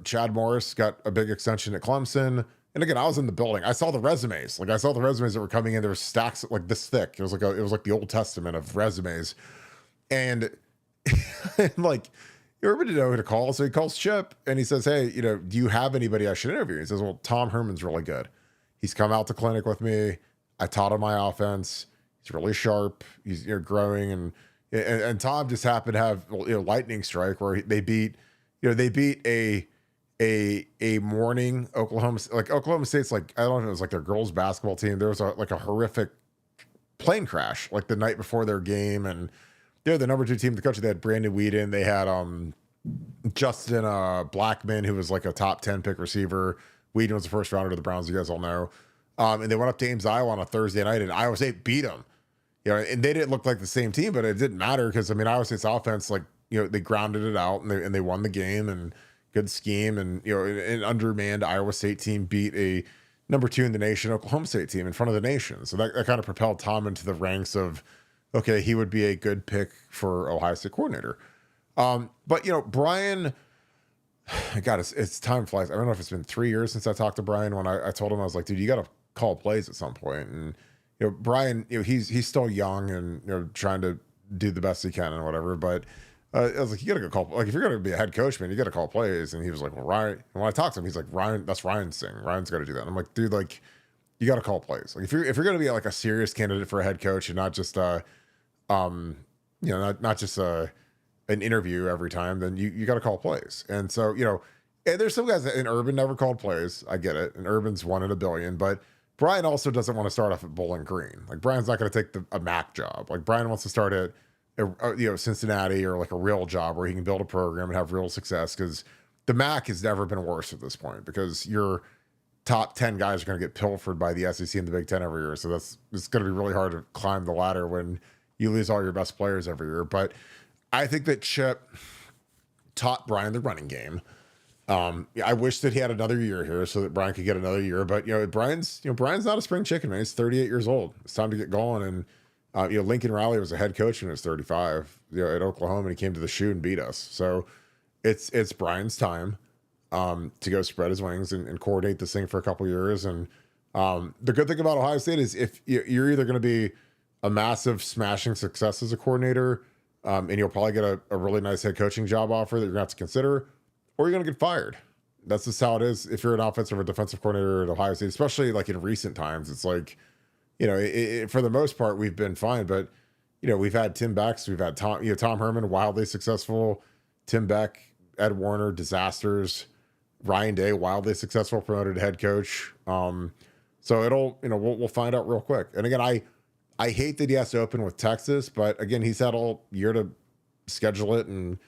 Chad Morris got a big extension at Clemson. And again, I was in the building. I saw the resumes. Like I saw the resumes that were coming in. There were stacks like this thick. It was like the Old Testament of resumes. And, and like Urban didn't know who to call. So he calls Chip and he says, "Hey, do you have anybody I should interview?" He says, "Well, Tom Herman's really good. He's come out to clinic with me. I taught him my offense. He's really sharp. He's growing." And Tom just happened to have lightning strike where they beat a morning Oklahoma State's like, I don't know, it was like their girls basketball team. There was a horrific plane crash like the night before their game, and they're the number 2 team in the country. They had Brandon Weeden. They had Justin Blackman, who was like a top 10 pick receiver. Weeden was the first rounder to the Browns, you guys all know. And they went up to Ames, Iowa on a Thursday night, and Iowa State beat them. And they didn't look like the same team, but it didn't matter because Iowa State's offense, they grounded it out and they won the game, and good scheme, and an undermanned Iowa State team beat a number 2 in the nation Oklahoma State team in front of the nation. So that kind of propelled Tom into the ranks of, okay, he would be a good pick for Ohio State coordinator. But Brian, God, it's time flies. I don't know if it's been 3 years since I talked to Brian. When I told him, I was like, dude, you got to call plays at some point. And Brian, he's still young and trying to do the best he can and whatever. But I was like, you got to go call. Like, if you're going to be a head coach, man, you got to call plays. And he was like, well, Ryan. And when I talked to him, he's like, Ryan, that's Ryan's thing. Ryan's got to do that. And I'm like, dude, like, you got to call plays. Like, if you're going to be like a serious candidate for a head coach and not just not just an interview every time, then you got to call plays. And so and there's some guys that in Urban never called plays. I get it. And Urban's 1 in a billion, but Brian also doesn't want to start off at Bowling Green. Like Brian's not going to take a MAC job. Like Brian wants to start at Cincinnati or like a real job where he can build a program and have real success, because the MAC has never been worse at this point because your top 10 guys are going to get pilfered by the SEC and the Big Ten every year. So it's going to be really hard to climb the ladder when you lose all your best players every year. But I think that Chip taught Brian the running game. I wish that he had another year here so that Brian could get another year. But Brian's not a spring chicken, man. He's 38 years old. It's time to get going. And Lincoln Riley was a head coach when he was 35. At Oklahoma, and he came to the shoe and beat us. So it's Brian's time to go spread his wings and coordinate this thing for a couple years. And the good thing about Ohio State is if you're either going to be a massive smashing success as a coordinator, and you'll probably get a really nice head coaching job offer that you're going to have to consider, or you're going to get fired. That's just how it is. If you're an offensive or defensive coordinator at Ohio State, especially like in recent times, it's like, for the most part, we've been fine. But, we've had Tim Becks, we've had Tom Herman, wildly successful, Tim Beck, Ed Warner, disasters, Ryan Day, wildly successful, promoted head coach. So we'll find out real quick. And again, I hate that he has to open with Texas, but again, he's had all year to schedule it, and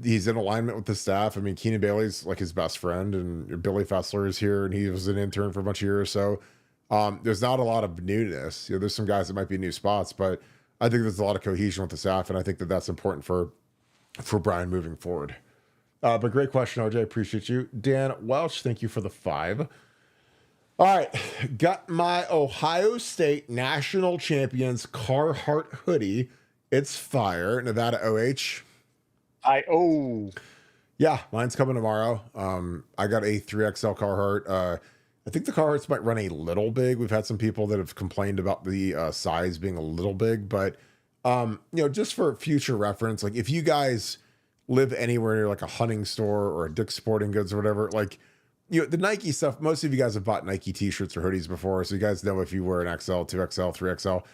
he's in alignment with the staff. I mean, Keenan Bailey's like his best friend, and Billy Fessler is here, and he was an intern for a bunch of years. So there's not a lot of newness. There's some guys that might be new spots, but I think there's a lot of cohesion with the staff, and I think that that's important for Brian moving forward. But great question, OJ. Appreciate you. Dan Welch, thank you for the 5. All right, got my Ohio State National Champions Carhartt hoodie. It's fire. Nevada OH. Yeah, mine's coming tomorrow. I got a 3XL Carhartt. I think the Carhartts might run a little big. We've had some people that have complained about the size being a little big, but just for future reference, like if you guys live anywhere near like a hunting store or a Dick's Sporting Goods or whatever, like the Nike stuff, most of you guys have bought Nike t-shirts or hoodies before, so you guys know if you wear an XL, 2XL, 3XL.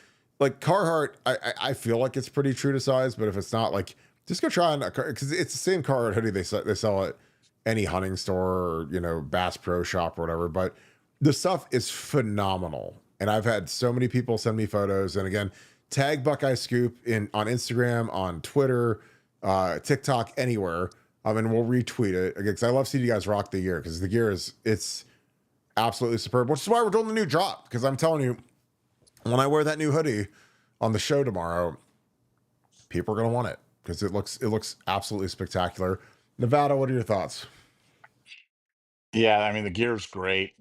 Like Carhartt, I feel like it's pretty true to size, but if it's not, like just go try on because it's the same Carhartt hoodie they sell at any hunting store or Bass Pro Shop or whatever. But the stuff is phenomenal, and I've had so many people send me photos. And again, tag Buckeye Scoop on Instagram, on Twitter, TikTok, anywhere. And we'll retweet it again, because I love seeing you guys rock the gear, because the gear it's absolutely superb, which is why we're doing the new drop. Because I'm telling you, when I wear that new hoodie on the show tomorrow, people are going to want it, because it looks absolutely spectacular. Nevada, what are your thoughts? Yeah, I mean, the gear's great.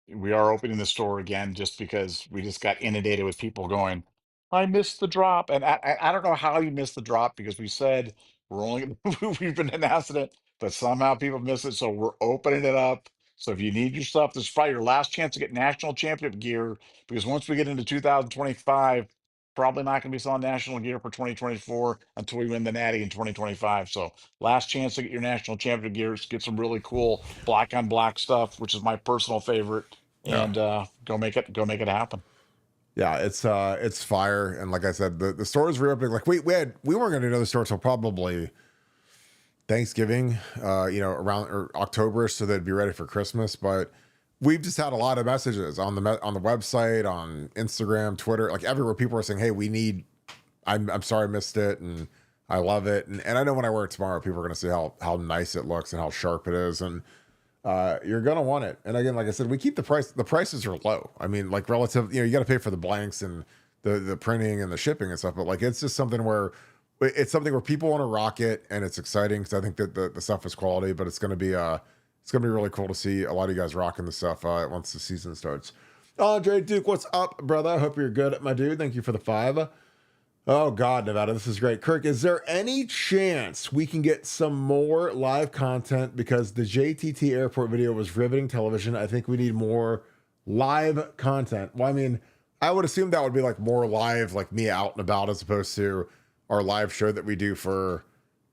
We are opening the store again just because we just got inundated with people going, I missed the drop, and I don't know how you missed the drop because we said we're only we've been announcing it, but somehow people miss it. So we're opening it up. So if you need your stuff, this is probably your last chance to get national championship gear because once we get into 2025, probably not going to be selling national gear for 2024 until we win the Natty in 2025. So last chance to get your national championship gear, get some really cool black on black stuff, which is my personal favorite, Yeah. and go make it happen. Yeah, it's fire. And like I said, the stores reopening, like we weren't gonna do another store until probably Thanksgiving, around or October, so they'd be ready for Christmas. But we've just had a lot of messages on the website, on Instagram, Twitter, like everywhere. People are saying, "Hey, we need." I'm sorry I missed it, and I love it. And I know when I wear it tomorrow, people are gonna see how nice it looks and how sharp it is, and you're gonna want it. And again, like I said, we keep the price. The prices are low. I mean, like relative, you got to pay for the blanks and the printing and the shipping and stuff. But like, it's just something where people want to rock it, and it's exciting because I think that the stuff is quality. But it's gonna be really cool to see a lot of you guys rocking the stuff once the season starts. Andre Duke, what's up, brother? I hope you're good, my dude. Thank you for the 5. Oh God, Nevada, this is great. Kirk, is there any chance we can get some more live content? Because the JTT airport video was riveting television. I think we need more live content. Well, I mean, I would assume that would be like more live, like me out and about, as opposed to our live show that we do for,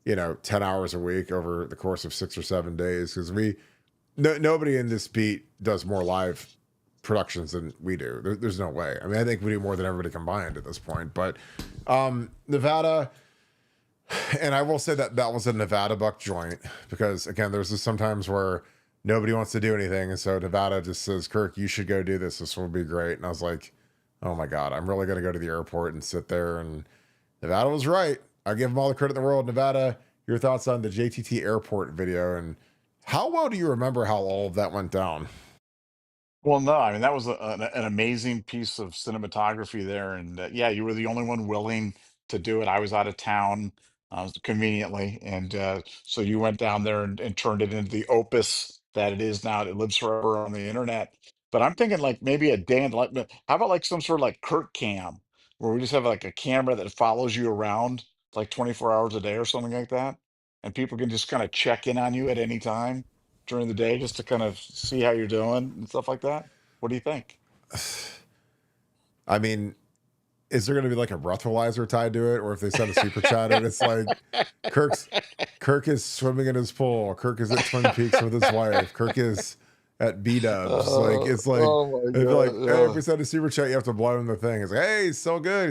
10 hours a week over the course of 6 or 7 days. Because nobody in this beat does more live productions than we do. There's no way. I mean, I think we do more than everybody combined at this point. But Nevada, and I will say that was a Nevadabuck joint because again, there's just sometimes where nobody wants to do anything, and so Nevada just says, "Kirk, you should go do this. This will be great." And I was like, "Oh my God, I'm really going to go to the airport and sit there." And Nevada was right. I give them all the credit in the world. Nevada, your thoughts on the JTT airport video, and how well do you remember how all of that went down? Well, no, I mean that was an amazing piece of cinematography there, and yeah, you were the only one willing to do it. I was out of town, conveniently, and so you went down there and turned it into the opus that it is now. It lives forever on the internet. But I'm thinking like maybe a day in like, how about like some sort of like Kurt cam, where we just have like a camera that follows you around like 24 hours a day or something like that, and people can just kind of check in on you at any time during the day just to kind of see how you're doing and stuff like that? What do you think? I mean, is there going to be like a breathalyzer tied to it, or if they send a super chat and it's like Kirk is swimming in his pool, Kirk is at Twin Peaks with his wife, Kirk is at B Dubs, like it's like Oh my if like, God. hey, if we send a super chat, you have to blow him the thing. It's like, hey, he's so good,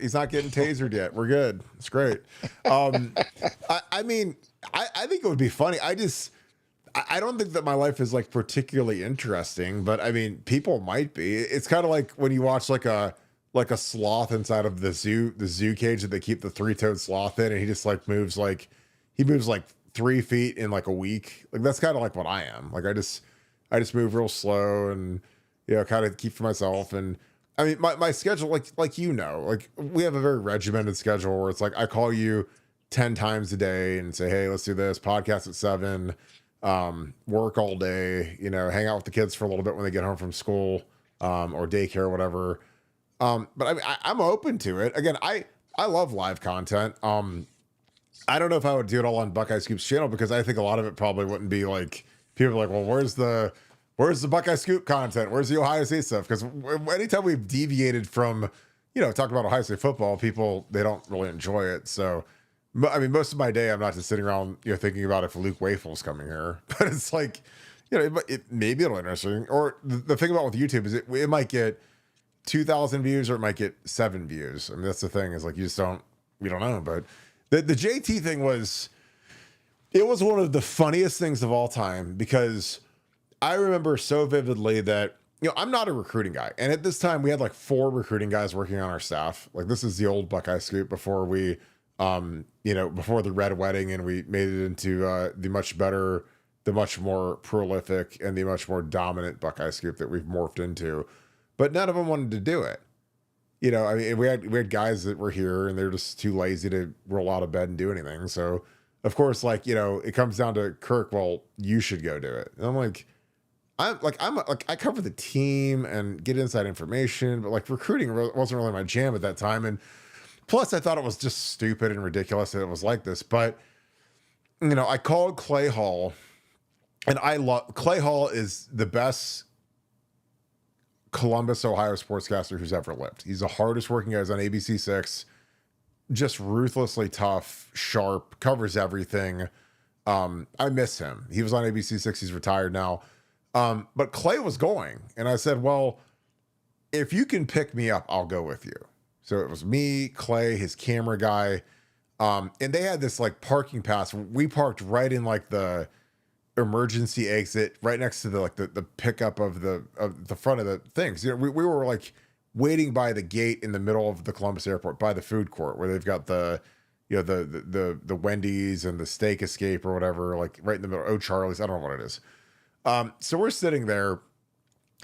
he's not getting tasered yet. We're good. It's great. I mean, I think it would be funny. I don't think that my life is like particularly interesting, but I mean, people might be. It's kind of like when you watch like a sloth inside of the zoo cage that they keep the 3-toed sloth in, and he just like moves like 3 feet in like a week. Like that's kind of like what I am. Like I just move real slow and kind of keep for myself. And I mean, my schedule, like like we have a very regimented schedule where it's like I call you 10 times a day and say, hey, let's do this podcast at 7. Work all day, hang out with the kids for a little bit when they get home from school, or daycare or whatever. But I mean, I'm open to it. Again, I love live content. I don't know if I would do it all on Buckeye Scoop's channel because I think a lot of it probably wouldn't be like people are like, well, where's the Buckeye Scoop content? Where's the Ohio State stuff? Because anytime we've deviated from, talking about Ohio State football, people, they don't really enjoy it. So, I mean, most of my day, I'm not just sitting around, thinking about if Luke Wafel's coming here, but it's like, maybe it'll be interesting. Or the thing about with YouTube is it might get 2,000 views or it might get 7 views. I mean, that's the thing is like, we don't know. But the JT thing it was one of the funniest things of all time because I remember so vividly that, I'm not a recruiting guy. And at this time we had like 4 recruiting guys working on our staff. Like this is the old Buckeye Scoop before we, before the Red Wedding, and we made it into the much better, the much more prolific, and the much more dominant Buckeye Scoop that we've morphed into. But none of them wanted to do it. I mean, we had guys that were here and they're just too lazy to roll out of bed and do anything. So, of course, like, it comes down to Kirk, well, you should go do it. And I'm like, I cover the team and get inside information, but like recruiting wasn't really my jam at that time. And plus, I thought it was just stupid and ridiculous that it was like this. But I called Clay Hall, and I love Clay Hall is the best Columbus, Ohio sportscaster who's ever lived. He's the hardest working guy. He's on ABC 6, just ruthlessly tough, sharp, covers everything. I miss him. He was on ABC 6. He's retired now. But Clay was going, and I said, well, if you can pick me up, I'll go with you. So it was me, Clay, his camera guy. And they had this like parking pass. We parked right in like the emergency exit, right next to the pickup of the front of the things. We were like waiting by the gate in the middle of the Columbus airport by the food court where they've got the Wendy's and the Steak Escape or whatever, like right in the middle. Oh, Charlie's. I don't know what it is. So we're sitting there,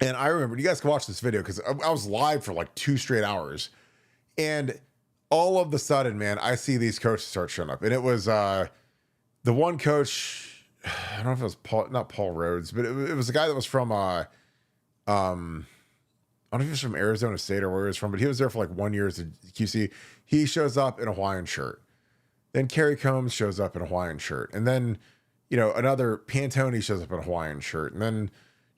and I remember, you guys can watch this video because I was live for like 2 straight hours, and all of the sudden, man, I see these coaches start showing up, and it was the one coach. I don't know if it was not Paul Rhodes, but it was a guy that was from I don't know if he was from Arizona State or where he was from, but he was there for like 1 year as a QC. He shows up in a Hawaiian shirt. Then Kerry Combs shows up in a Hawaiian shirt, and then another Pantone shows up in a Hawaiian shirt, and then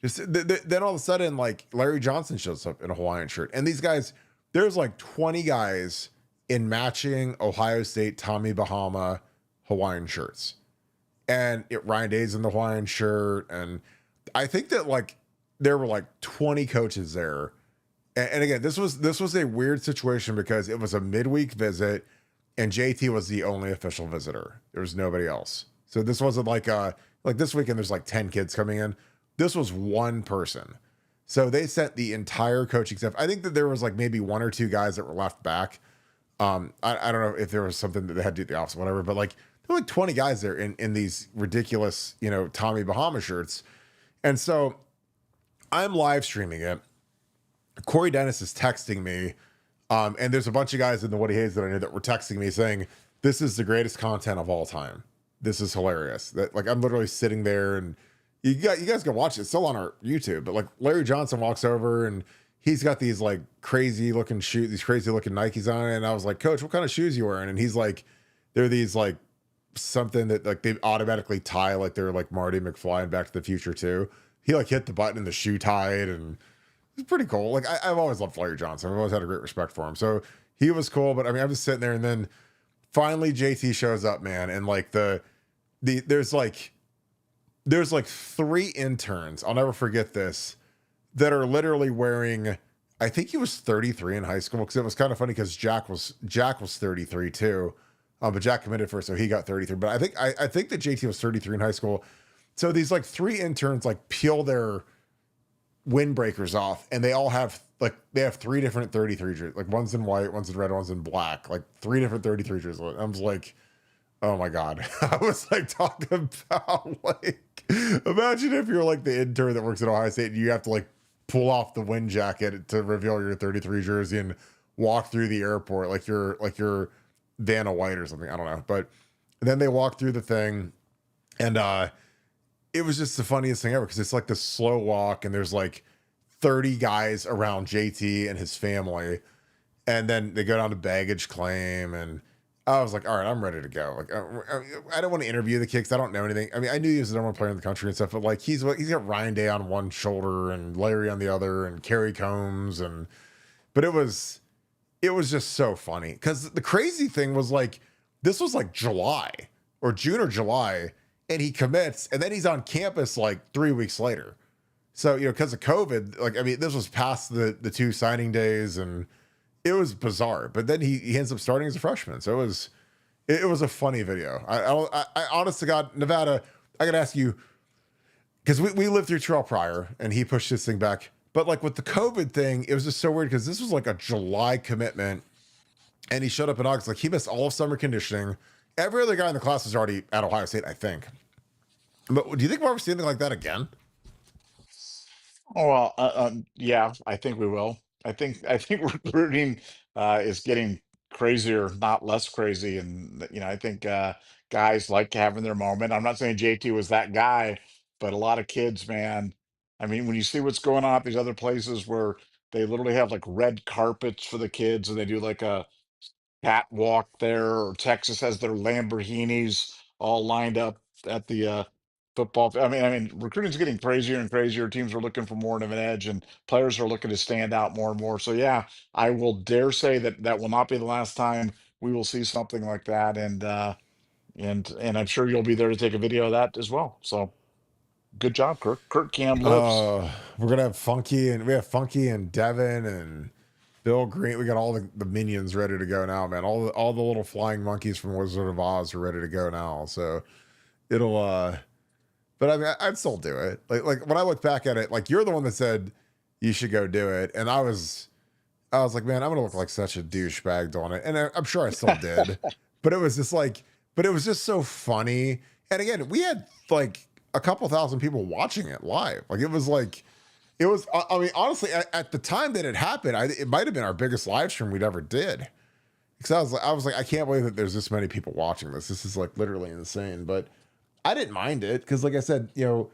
then all of a sudden, like Larry Johnson shows up in a Hawaiian shirt, and these guys, there's like 20 guys in matching Ohio State Tommy Bahama Hawaiian shirts, and Ryan Day's in the Hawaiian shirt, and I think that like there were like 20 coaches there, and again, this was a weird situation because it was a midweek visit, and JT was the only official visitor. There was nobody else. So this wasn't like this weekend there's like 10 kids coming in. This was one person. So they sent the entire coaching staff. I think that there was like maybe 1 or 2 guys that were left back. I don't know if there was something that they had to do at the office or whatever, but like there were like 20 guys there in these ridiculous, Tommy Bahama shirts. And so I'm live streaming it. Corey Dennis is texting me. And there's a bunch of guys in the Woody Hayes that I knew that were texting me saying, this is the greatest content of all time. This is hilarious. That like I'm literally sitting there, and you guys can watch it. It's still on our YouTube, but like Larry Johnson walks over and he's got these like crazy looking shoes, these crazy looking Nikes on it. And I was like, Coach, what kind of shoes you wearing? And he's like, they're these like something that like they automatically tie, like they're like Marty McFly in Back to the Future too. He like hit the button and the shoe tied, and it's pretty cool. Like I've always loved Larry Johnson. I've always had a great respect for him. So he was cool, but I mean, I'm just sitting there, and then finally JT shows up, man. And like there's like 3 interns. I'll never forget this, that are literally wearing, I think he was 33 in high school, because it was kind of funny because Jack was 33 too. But Jack committed first, so he got 33. But I think that JT was 33 in high school. So these like 3 interns like peel their windbreakers off, and they all have 3 different 33 jerseys. Like one's in white, one's in red, one's in black. Like 3 different 33 jerseys. I was like, oh my God. I was like talking about like, imagine if you're like the intern that works at Ohio State and you have to like pull off the wind jacket to reveal your 33 jersey and walk through the airport like you're Vanna White or something. I don't know. But then they walk through the thing, and it was just the funniest thing ever, because it's like the slow walk, and there's like 30 guys around JT and his family. And then they go down to baggage claim, and I was like, all right, I'm ready to go. Like, I don't want to interview the kid because I don't know anything. I mean, I knew he was the number 1 player in the country and stuff, but like he's got Ryan Day on one shoulder and Larry on the other and Kerry Combs, but it was just so funny, because the crazy thing was like this was like July or June or July, and he commits, and then he's on campus like 3 weeks later. So because of COVID, like I mean, this was past the 2 signing days, and it was bizarre. But then he ends up starting as a freshman. So it was a funny video. I honest to God, Nevada, I gotta ask you, because we lived through Terrell Pryor and he pushed this thing back. But like with the COVID thing, it was just so weird because this was like a July commitment, and he showed up in August. Like he missed all of summer conditioning. Every other guy in the class was already at Ohio State, I think. But do you think we'll ever see anything like that again? Oh, well, yeah, I think we will. I think recruiting is getting crazier, not less crazy, and I think guys like having their moment. I'm not saying JT was that guy, but a lot of kids, man. I mean, when you see what's going on at these other places where they literally have like red carpets for the kids and they do like a catwalk there, or Texas has their Lamborghinis all lined up at the football. I mean, recruiting's getting crazier and crazier. Teams are looking for more of an edge, and players are looking to stand out more and more. So yeah, I will dare say that that will not be the last time we will see something like that. And I'm sure you'll be there to take a video of that as well. So good job, Kirk. Kirk Cam lives. We're gonna have Funky and Devin and Bill Greene. We got all the minions ready to go now, man. All the little flying monkeys from Wizard of Oz are ready to go now. So it'll but I mean I'd still do it. Like when I look back at it, like you're the one that said you should go do it. And I was like, man, I'm gonna look like such a douchebag doing it. And I'm sure I still did. But it was just like, but it was just so funny. And again, we had like a couple thousand people watching it live. Like it was like, it was. I mean, honestly, at the time that it happened, it might have been our biggest live stream we'd ever did. Because I was like, I can't believe that there's this many people watching this. This is like literally insane. But I didn't mind it because, like I said, you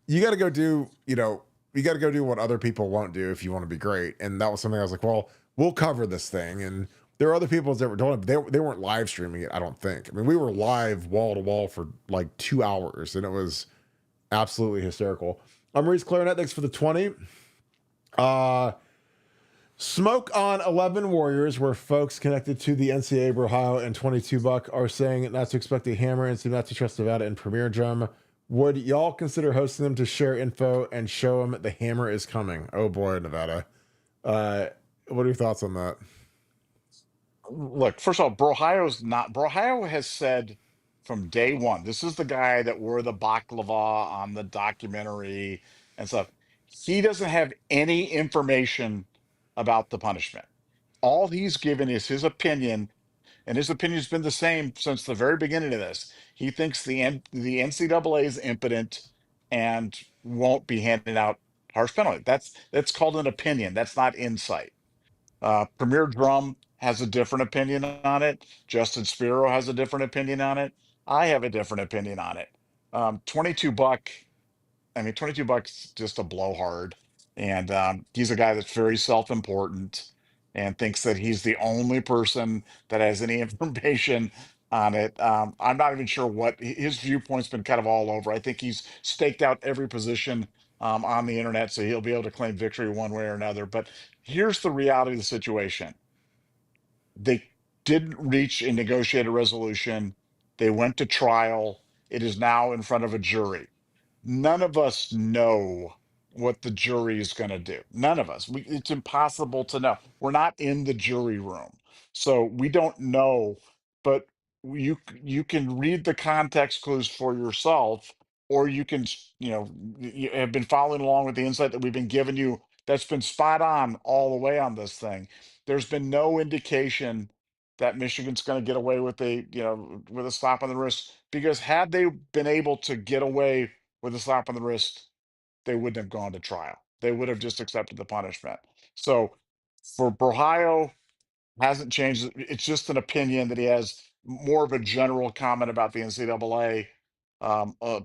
got to go do, you got to go do what other people won't do if you want to be great. And that was something I was like, well, we'll cover this thing. And there were other people that were doing it, but they weren't live streaming it, I don't think. I mean, we were live wall to wall for like 2 hours, and it was absolutely hysterical. I'm Reese Clarinet. Thanks for the 20. Smoke on 11 Warriors, where folks connected to the NCAA Ohio and 22 Buck are saying not to expect a hammer and seem not to trust Nevada and Premier Drum. Would y'all consider hosting them to share info and show them the hammer is coming? Oh boy, Nevada. What are your thoughts on that? Look, first of all, Brohio has said from day one, this is the guy that wore the baklava on the documentary and stuff. He doesn't have any information about the punishment. All he's given is his opinion, and his opinion's been the same since the very beginning of this. He thinks the NCAA is impotent and won't be handing out harsh penalty. That's called an opinion. That's not insight. Premier Drum has a different opinion on it. Justin Spiro has a different opinion on it. I have a different opinion on it. 22 Buck, I mean, 22 Buck's just a blowhard. And he's a guy that's very self-important and thinks that he's the only person that has any information on it. I'm not even sure what his viewpoint's been kind of all over. I think he's staked out every position on the internet, so he'll be able to claim victory one way or another. But here's the reality of the situation: they didn't reach a negotiated resolution. They went to trial. It is now in front of a jury. None of us know what the jury is going to do. None of us. It's impossible to know. We're not in the jury room, so we don't know. But you can read the context clues for yourself, or you can you have been following along with the insight that we've been giving you. That's been spot on all the way on this thing. There's been no indication that Michigan's going to get away with a slap on the wrist, because had they been able to get away with a slap on the wrist, they wouldn't have gone to trial. They would have just accepted the punishment. So for Ohio, hasn't changed. It's just an opinion that he has more of a general comment about the NCAA.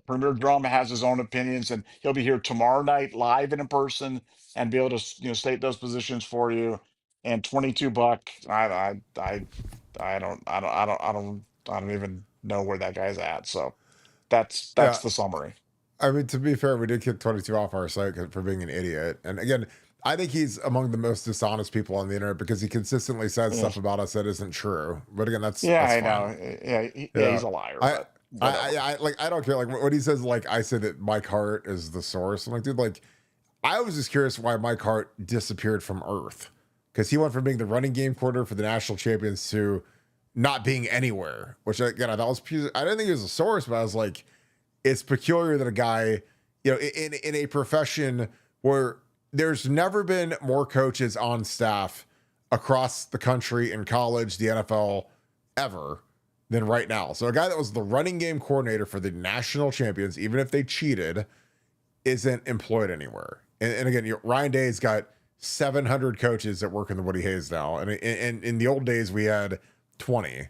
Premier Drum has his own opinions, and he'll be here tomorrow night live and in person and be able to state those positions for you. And 22 Buck, I don't even know where that guy's at. So that's Yeah. the summary. I mean, to be fair, we did kick 22 off our site for being an idiot. And again, I think he's among the most dishonest people on the internet because he consistently says Yeah, stuff about us that isn't true. But again, yeah, that's I fine. know. Yeah, Yeah. he's a liar, I, but whatever. I don't care. Like when he says, like, I say that Mike Hart is the source. I'm like, dude, like, I was just curious why Mike Hart disappeared from Earth because he went from being the running game coordinator for the national champions to not being anywhere, which again, I thought was, I didn't think he was a source, but I was like, it's peculiar that a guy, in a profession where there's never been more coaches on staff across the country in college, the NFL, ever than right now. So a guy that was the running game coordinator for the national champions, even if they cheated, isn't employed anywhere. And again, Ryan Day's got 700 coaches that work in the Woody Hayes now. And in the old days, we had 20.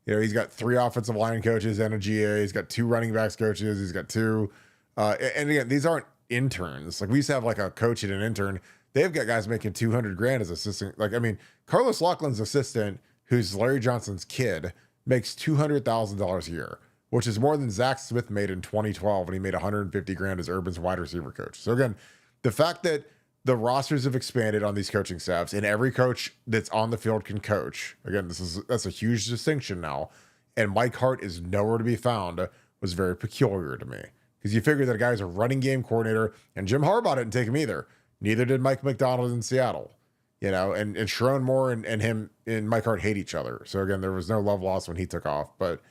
He's got 3 offensive line coaches and a GA. He's got 2 running backs coaches. He's got 2. And again, these aren't interns. Like we used to have like a coach and an intern. They've got guys making 200 grand as assistant. Like, I mean, Carlos Laughlin's assistant, who's Larry Johnson's kid, makes $200,000 a year, which is more than Zach Smith made in 2012 when he made 150 grand as Urban's wide receiver coach. So again, the fact that the rosters have expanded on these coaching staffs and every coach that's on the field can coach. Again, that's a huge distinction now. And Mike Hart is nowhere to be found was very peculiar to me. Because you figure that a guy's a running game coordinator, and Jim Harbaugh didn't take him either. Neither did Mike McDonald in Seattle. You know, and Sharon Moore and him and Mike Hart hate each other. So again, there was no love lost when he took off. But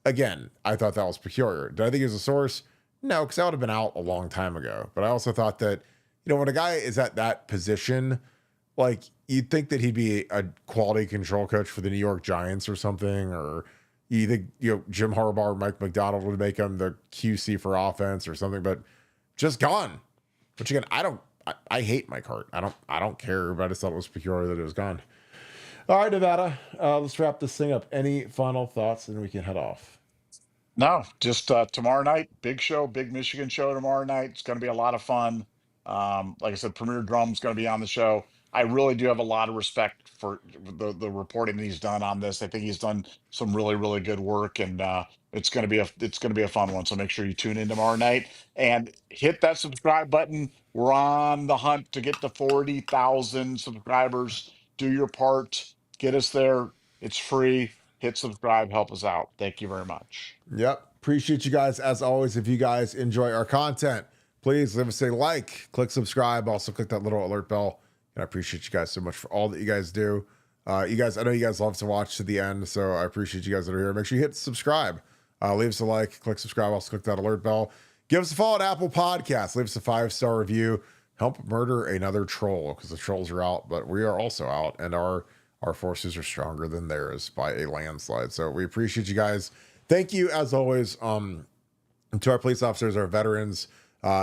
again, I thought that was peculiar. Did I think he was a source? No, because that would have been out a long time ago. But I also thought that, you know, when a guy is at that position, like you'd think that he'd be a quality control coach for the New York Giants or something, or you think, you know, Jim Harbaugh or Mike McDonald would make him the QC for offense or something, but just gone. Which again, I hate Mike Hart. I don't care, but I just thought it was peculiar that it was gone. All right, Nevada, let's wrap this thing up. Any final thoughts, and then we can head off. No, just tomorrow night, big show, big Michigan show tomorrow night. It's going to be a lot of fun. Like I said, Premier Drum's going to be on the show. I really do have a lot of respect for the reporting that he's done on this. I think he's done some really, really good work, and it's going to be a fun one. So make sure you tune in tomorrow night and hit that subscribe button. We're on the hunt to get to 40,000 subscribers. Do your part, get us there. It's free. Hit subscribe, help us out. Thank you very much. Yep. Appreciate you guys. As always, if you guys enjoy our content, please leave us a like, click subscribe, also click that little alert bell. And I appreciate you guys so much for all that you guys do. I know you guys love to watch to the end, so I appreciate you guys that are here. Make sure you hit subscribe. Leave us a like, click subscribe, also click that alert bell. Give us a follow at Apple Podcasts. Leave us a 5-star review. Help murder another troll, because the trolls are out, but we are also out, and our forces are stronger than theirs by a landslide. So we appreciate you guys. Thank you, as always, to our police officers, our veterans.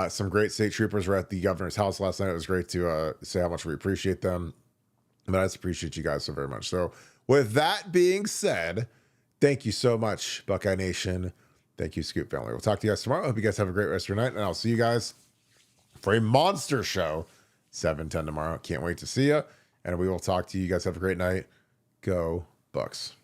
Some great state troopers were at the governor's house last night. It was great to say how much we appreciate them. But I just appreciate you guys so very much. So with that being said, thank you so much, Buckeye Nation. Thank you, Scoop family. We'll talk to you guys tomorrow. I hope you guys have a great rest of your night, and I'll see you guys for a monster show, 7:10 tomorrow. Can't wait to see you. And we will talk to you. You guys have a great night. Go Bucks.